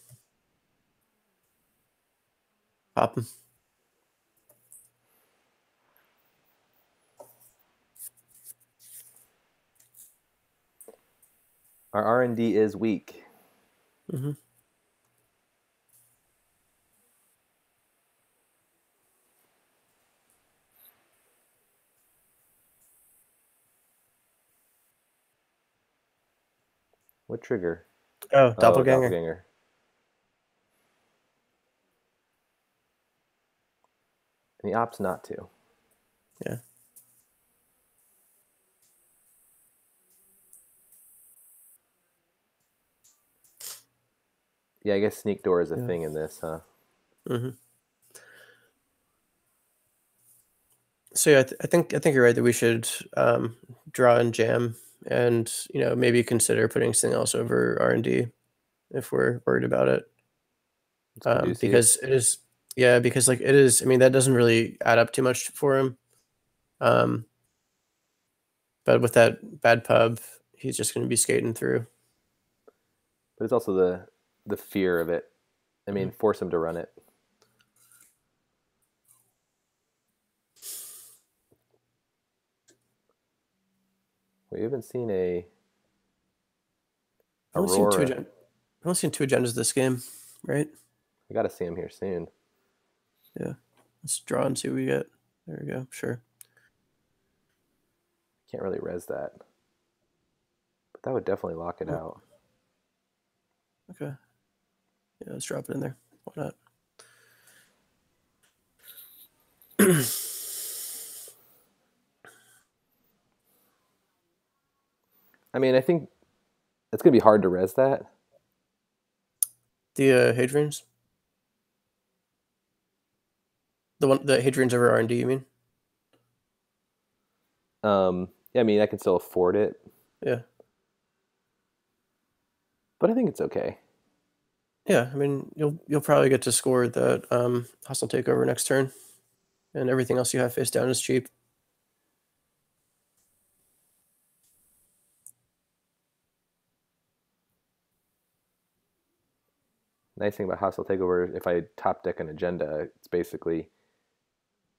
Pop him. Our R&D is weak. Mm-hmm. What trigger? Oh, Oh, doppelganger. doppelganger. And he opts not to. Yeah. Yeah, I guess sneak door is a Yeah. thing in this, huh? Mm-hmm. So yeah, I think you're right that we should draw and jam, and maybe consider putting something else over R&D if we're worried about it. Because it is, yeah, because like it is. I mean, that doesn't really add up too much for him. But with that bad pub, he's just going to be skating through. But it's also the fear of it. I mean, force him to run it. We haven't seen a Aurora. I've only seen two agendas this game, right? I gotta see him here soon. Yeah. Let's draw and see what we get. There we go. Sure. Can't really res that. But that would definitely lock it out. Okay. Yeah, let's drop it in there. Why not? I mean, I think it's gonna be hard to res that. The Hadrians? The Hadrians over R&D, you mean? Yeah, I mean, I can still afford it. Yeah. But I think it's okay. Yeah, I mean, you'll probably get to score that hostile takeover next turn, and everything else you have face down is cheap. Nice thing about hostile takeover, if I top deck an agenda, it's basically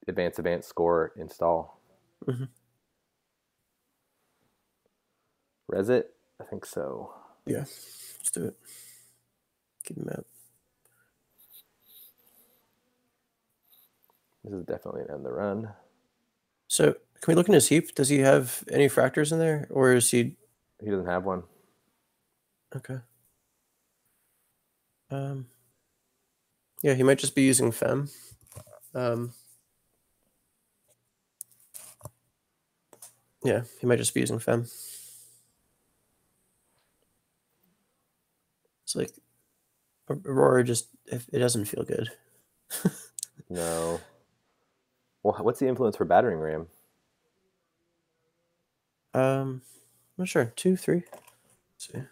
advance, score, install. Mm-hmm. Res it? I think so. Yeah, let's do it. Keep him out. This is definitely an end the run. So can we look in his heap? Does he have any fractors in there, or is he? He doesn't have one. Okay. Yeah, he might just be using Fem. Yeah, he might just be using Fem. It's like Aurora just it doesn't feel good. No. Well, what's the influence for battering ram? I'm not sure. 2, 3. Let's see.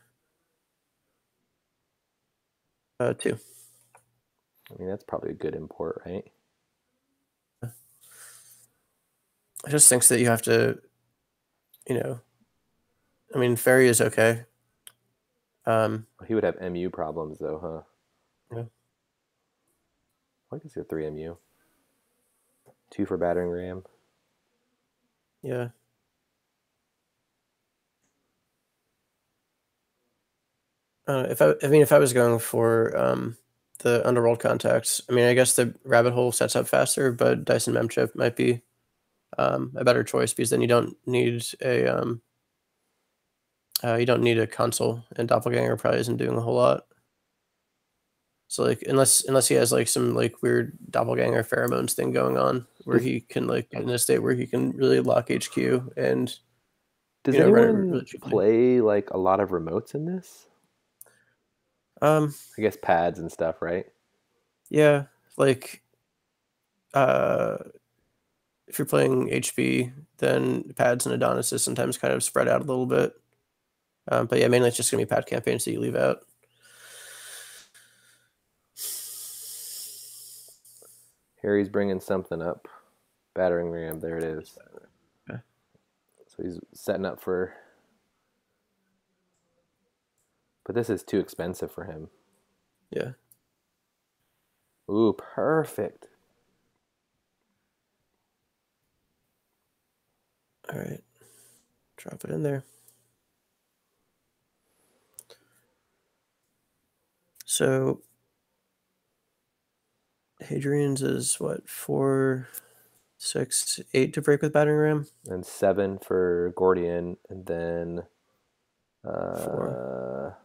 2. I mean, that's probably a good import, right? I just thinks that you have to, you know, I mean, Fairy is okay. He would have MU problems though, huh? Yeah. I guess he have 3 MU. 2 for battering ram. Yeah. If I was going for the Underworld contacts, I mean, I guess the Rabbit Hole sets up faster, but Dyson Memchip might be a better choice because then you don't need a console, and Doppelganger probably isn't doing a whole lot. So like unless he has like some like weird Doppelganger pheromones thing going on where he can like get in a state where he can really lock HQ and Does run it anyone really cheaply. play like a lot of remotes in this? Um, I guess pads and stuff, right? yeah, like uh, if you're playing HB, then pads and Adonises sometimes kind of spread out a little bit. But yeah, mainly it's just gonna be pad campaigns that you leave out. Harry's bringing something up. Battering ram, there it is. Okay. So he's setting up for. But this is too expensive for him. Yeah. Ooh, perfect. All right. Drop it in there. So Hadrian's is what, 4, 6, 8 to break with battering ram? And 7 for Gordian, and then 4.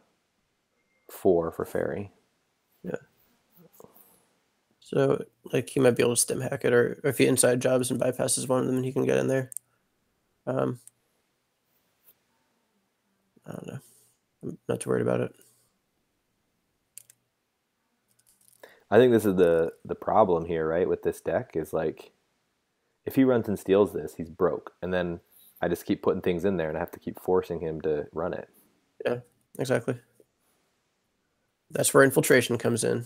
4 for Fairy. Yeah. So like he might be able to stim hack it, or if he inside jobs and bypasses one of them, he can get in there. I don't know. I'm not too worried about it. I think this is the problem here, right? With this deck is like, if he runs and steals this, he's broke, and then I just keep putting things in there, and I have to keep forcing him to run it. Yeah, exactly. That's where infiltration comes in.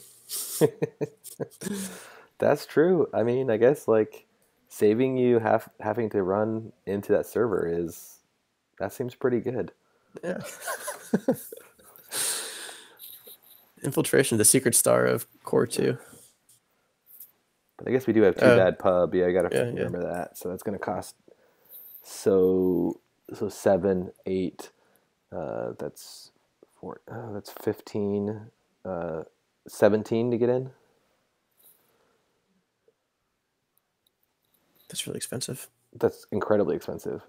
That's true. I mean, I guess like saving you having to run into that server that seems pretty good. Yeah. Infiltration, the secret star of Core 2. But I guess we do have 2 bad pub. Yeah, I gotta remember that. So that's gonna cost so 7, 8. That's 4. That's 15. 17 to get in. That's really expensive. That's incredibly expensive.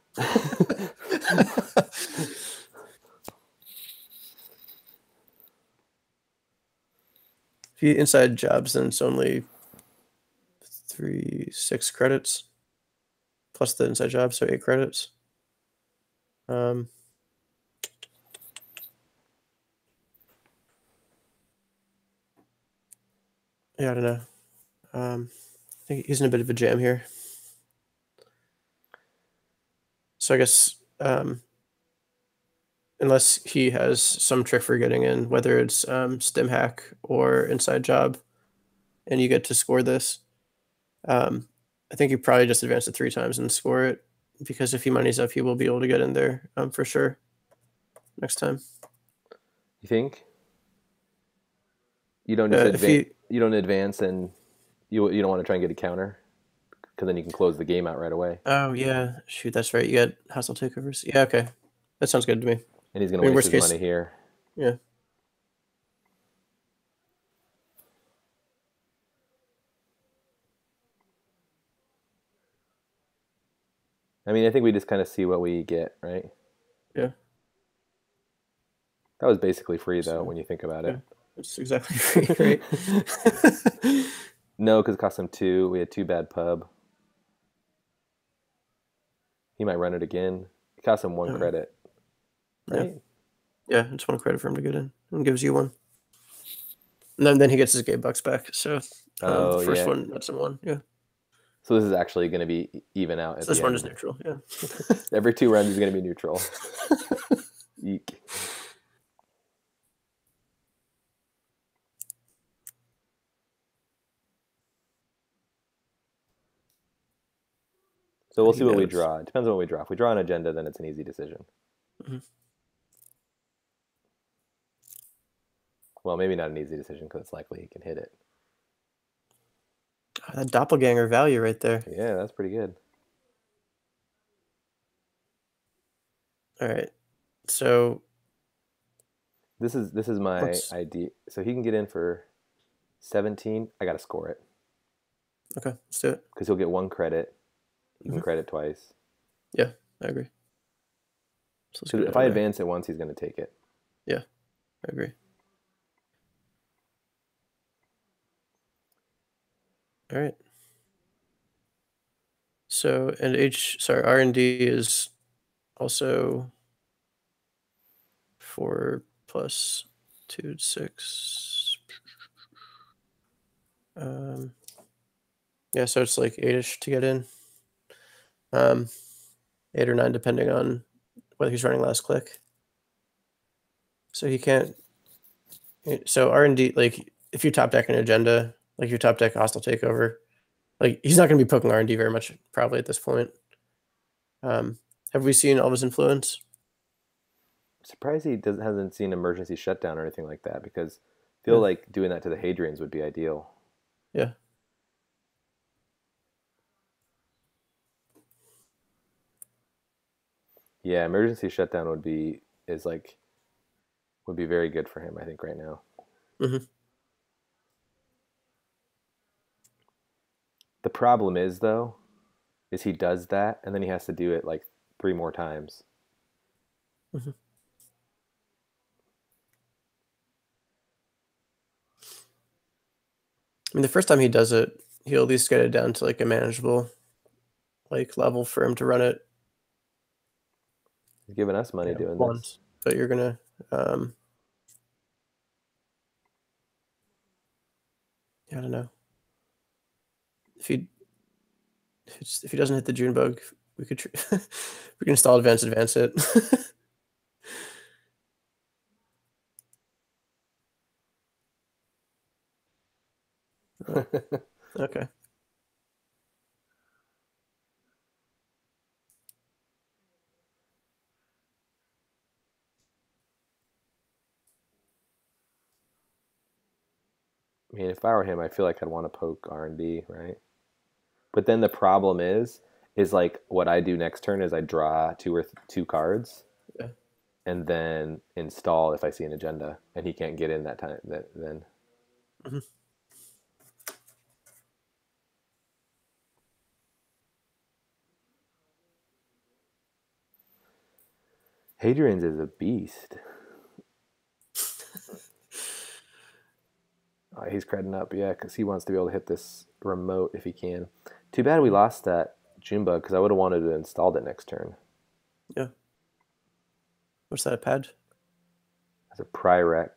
If you inside jobs, then it's only 6 credits plus the inside job, so 8 credits. Yeah, I don't know. I think he's in a bit of a jam here. So I guess unless he has some trick for getting in, whether it's stim hack or inside job, and you get to score this, I think you probably just advance it 3 times and score it, because if he monies up, he will be able to get in there for sure next time. You think? You don't just advance. You don't advance, and you don't want to try and get a counter, because then you can close the game out right away. Oh yeah, shoot, that's right. You got hostile takeovers. Yeah, okay, that sounds good to me. And he's gonna waste his money here. Yeah. I mean, I think we just kind of see what we get, right? Yeah. That was basically free, though, So when you think about yeah, it. it's exactly free, right? No, because it cost him 2. We had 2 bad pub. He might run it again. It cost him 1 Oh, credit, yeah. right? Yeah, it's 1 credit for him to get in and gives you 1. And then he gets his game bucks back. So Oh, first yeah. one, that's a 1. Yeah. So this is actually going to be even out at So the this one is end. neutral. Yeah. Every 2 runs is going to be neutral. Eek. So we'll see He what we knows. draw. It depends on what we draw. If we draw an agenda, then it's an easy decision. Mhm. Well, maybe not an easy decision because it's likely he can hit it. That doppelganger value right there. Yeah, that's pretty good. All right. So This is my let's. idea. So he can get in for 17. I got to score it Okay, let's do it. because he'll get 1 credit. You can Mhm. credit twice. Yeah, I agree. So let's get Because it if I underway. advance it once, he's going to take it. Yeah, I agree. All right. So and R&D is also 4 plus 2, 6. Yeah, so it's like 8-ish to get in. 8 or 9 depending on whether he's running last click. So he can't. So R&D, like if you top deck an agenda, like you top deck hostile takeover, like he's not going to be poking R&D very much probably at this point. Have we seen all of his influence? I'm surprised he hasn't seen emergency shutdown or anything like that because I feel Yeah. like doing that to the Hadrians would be ideal. Yeah. Yeah, emergency shutdown would be very good for him, I think, right now. Mm-hmm. The problem is though, is he does that and then he has to do it like 3 more times. Mm-hmm. I mean, the first time he does it, he'll at least get it down to like a manageable like level for him to run it He's giving us money doing this. once. But you're gonna I don't know. If he doesn't hit the June bug, we could we can install advance it. Oh, okay. I mean, if I were him, I feel like I'd want to poke R&D, right? But then the problem is like what I do next turn is I draw 2 cards Yeah. and then install if I see an agenda, and he can't get in that time. Then Mm-hmm. Hadrian's is a beast. He's credting up, yeah, because he wants to be able to hit this remote if he can. Too bad we lost that June bug because I would have wanted to install it next turn Yeah. What's that, a pad? as a Pryrec.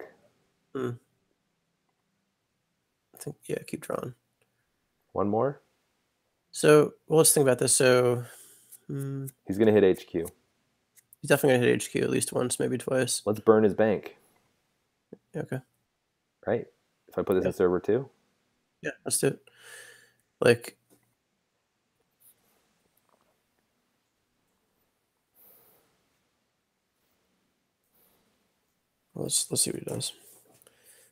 I think, yeah, keep drawing. 1 more. So, well, let's think about this. So, He's gonna hit HQ. he's definitely gonna hit HQ at least once, maybe twice. Let's burn his bank, Yeah, okay. right? If I put this Yeah. in server 2. Yeah, let's do it. Like, let's see what he does.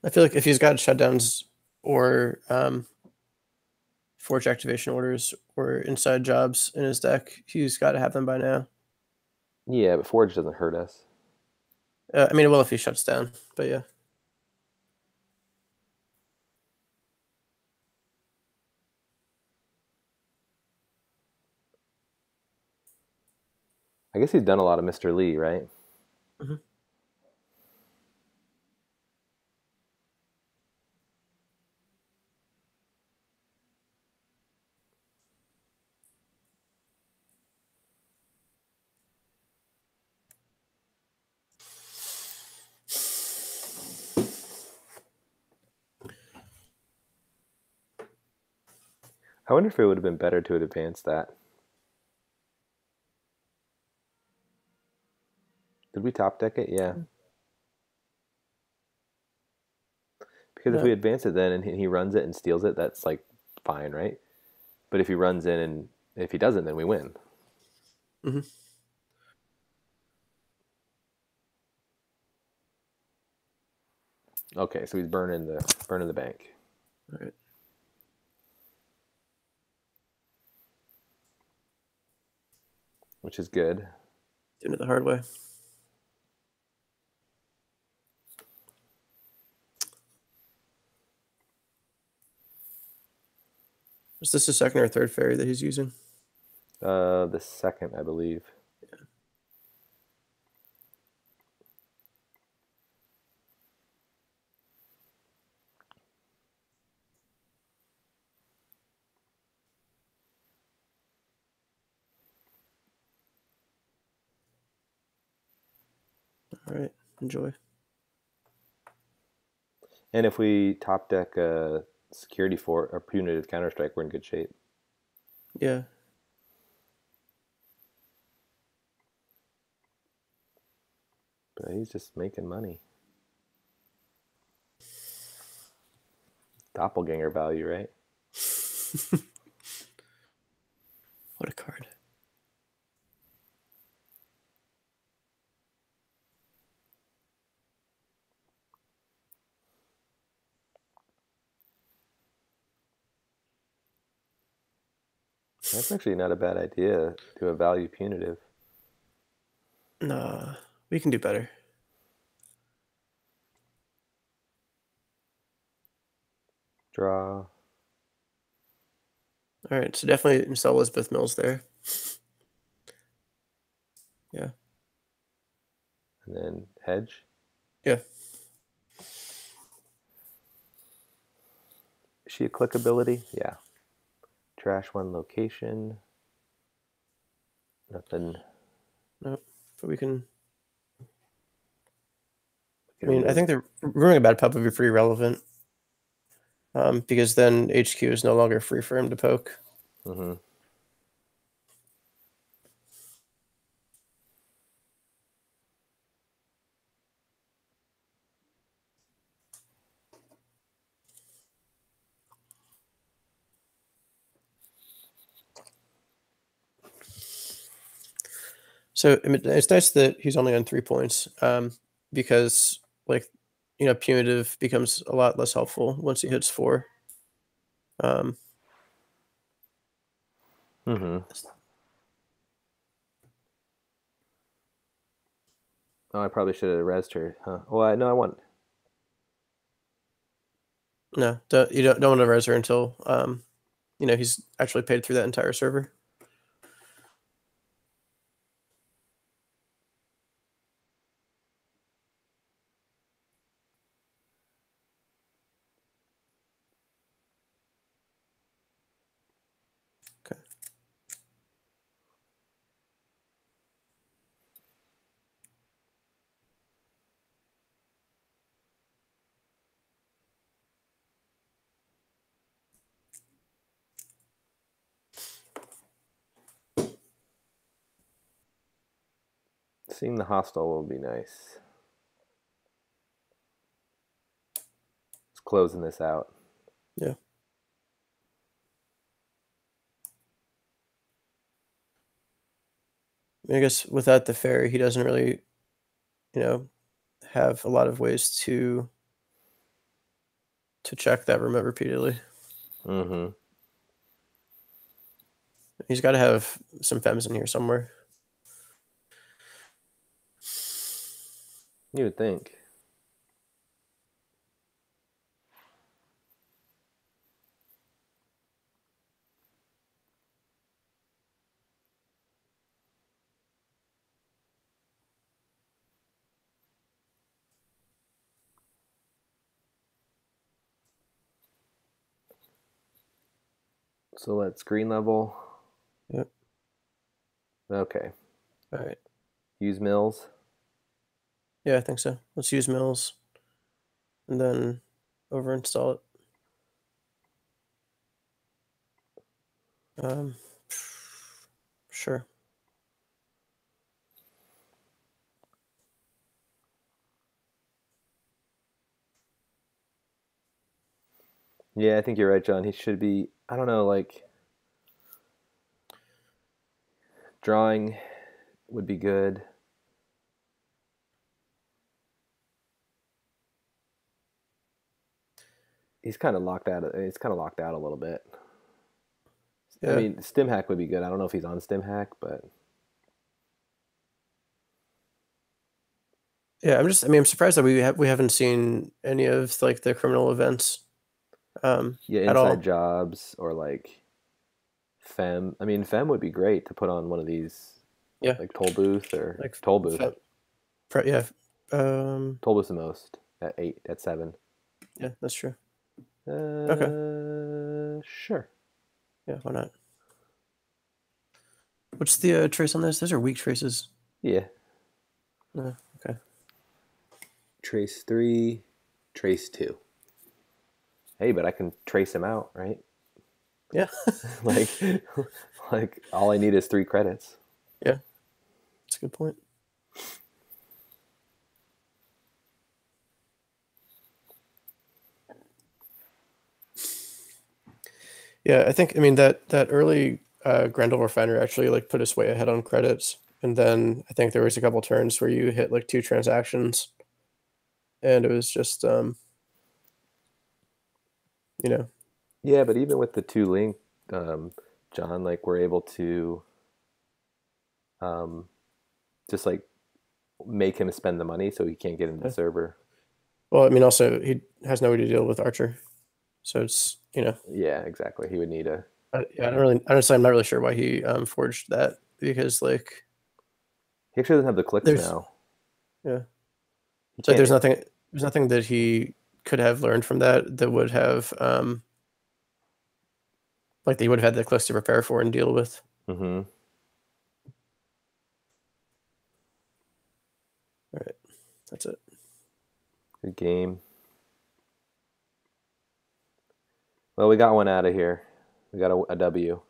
I feel like if he's got shutdowns or forge activation orders or inside jobs in his deck, he's got to have them by now. Yeah, but Forge doesn't hurt us. I mean, well, if he shuts down, but yeah. I guess he's done a lot of Mr. Lee, right? Mhm. I wonder if it would have been better to have advanced that. Did we top deck it? Yeah. Because if we No. advance it then and he runs it and steals it, that's like fine, right? But if he runs in and if he doesn't, then we win. Hmm. Okay, so he's burning the bank, All right. which is good. Doing it the hard way. Is this the second or third fairy that he's using? The second, I believe. All right. Enjoy. And if we top deck a security fort or punitive counterstrike, we're in good shape. Yeah. But he's just making money. Doppelganger value, right? What a card. That's actually not a bad idea to a value punitive. Nah, we can do better. Draw. All right. So definitely install Elizabeth Mills there. Yeah. And then hedge. Yeah. Is she a click ability? Yeah. Trash one location. Nothing. No, but we can. I Get mean, rid I of. think the ruining a bad pup would be pretty relevant. Because then HQ is no longer free for him to poke. Mm-hmm. So it's nice that he's only on 3 points, because like punitive becomes a lot less helpful once he hits 4. Um, Mm-hmm. Oh, I probably should have rezzed her. Huh? Well, I know I want. no, you don't want to res her until he's actually paid through that entire server. Okay. Seeing the hostile will be nice. Just closing this out. Yeah. I guess without the fairy, he doesn't really, have a lot of ways to check that remote repeatedly. Mm-hmm. He's got to have some fems in here somewhere. You would think. So let's green level. Yep. Okay. All right. Use mills. Yeah, I think so. Let's use mills and then over install it. Um, sure. Yeah, I think you're right, John. He should be, I don't know, like drawing would be good. He's kind of locked out. He's kind of locked out a little bit. I Yeah. mean, stim hack would be good. I don't know if he's on stim hack, but Yeah, I mean, I'm surprised that we haven't seen any of like the criminal events yeah, at inside all. jobs or like fem. I mean, fem would be great to put on one of these, Yeah, like toll booth or like toll booth. fe- yeah. Toll booth's the most at 8, at 7. Yeah, that's true. Okay. Sure. Yeah, why not? What's the trace on this? Those are weak traces. Yeah. Okay. Trace 3, trace 2. Hey, but I can trace him out, right? Yeah. like, like all I need is 3 credits. Yeah, that's a good point. Yeah, I mean that early Grendel Refiner actually like put us way ahead on credits, and then I think there was a couple turns where you hit like 2 transactions, and it was just you know, Yeah, but even with the 2 link, um, John, like we're able to um, just like make him spend the money so he can't get into the yeah. server. Well, I mean, also he has no way to deal with Archer, so it's Yeah, exactly. He would need a. yeah, I don't really honestly I'm not really sure why he forged that because like He actually doesn't have the clicks there's now. yeah, He so can't. there's nothing that he could have learned from that would have like they would have had the clicks to prepare for and deal with. Mm-hmm. All right, that's it. Good game. Well, we got one out of here. We got a W.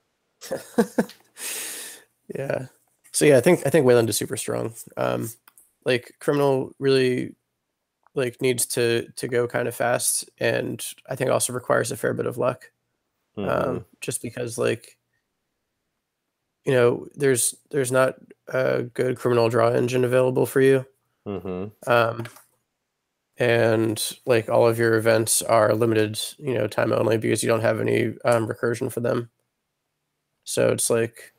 Yeah. So yeah, I think Wayland is super strong. Like criminal really like needs to go kind of fast, and I think also requires a fair bit of luck. Mm-hmm. Just because like there's not a good criminal draw engine available for you. Mm-hmm. Um, and like all of your events are limited, time only because you don't have any recursion for them. So it's like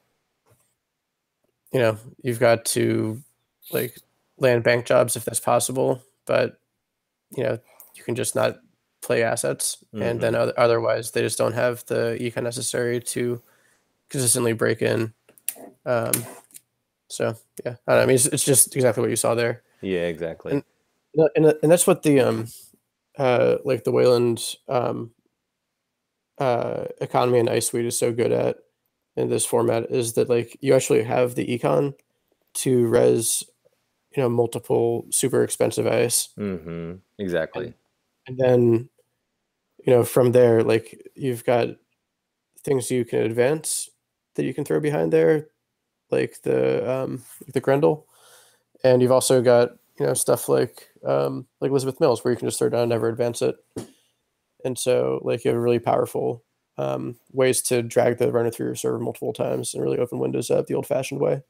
you've got to like land bank jobs if that's possible, but you can just not play assets, and then Mm-hmm. otherwise they just don't have the econ necessary to consistently break in. Um, so yeah, I don't know, I mean it's just exactly what you saw there, Yeah, exactly. and and that's what the like the Wayland economy and ice suite is so good at in this format is that like you actually have the econ to res multiple super expensive ice, Mm-hmm. Exactly. and and then from there like you've got things you can advance that you can throw behind there like the Grendel, and you've also got stuff like Elizabeth Mills where you can just throw down and never advance it, and so like you have really powerful ways to drag the runner through your server multiple times and really open windows up the old-fashioned way.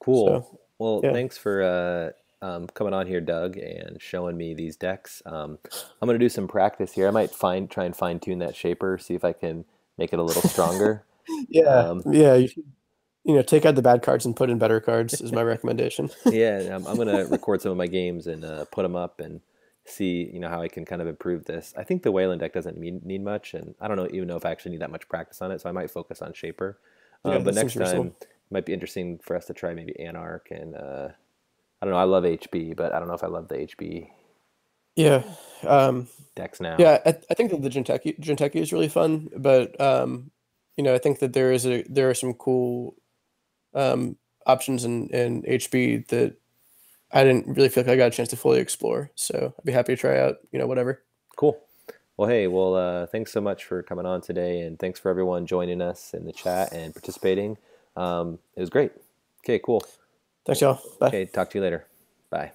Cool. So Well, yeah, thanks for coming on here, Doug, and showing me these decks. I'm gonna do some practice here. I might try and fine tune that shaper, see if I can make it a little stronger. yeah, Um, yeah. You should, take out the bad cards and put in better cards is my recommendation. yeah, I'm gonna record some of my games and put them up and see how I can kind of improve this. I think the Wayland deck doesn't need much, and I don't know even know if I actually need that much practice on it, so I might focus on shaper. Yeah, But that seems next time reasonable. it might be interesting for us to try maybe Anarch and I don't know. I love HB, but I don't know if I love the HB Yeah. Um, decks now. yeah, I think that the Jinteki is really fun, but I think that there are some cool options in HB that I didn't really feel like I got a chance to fully explore. So I'd be happy to try out, whatever. Cool. Well, hey, thanks so much for coming on today, and thanks for everyone joining us in the chat and participating. It was great. Okay, cool. Thanks, y'all. Bye. Okay, talk to you later. Bye.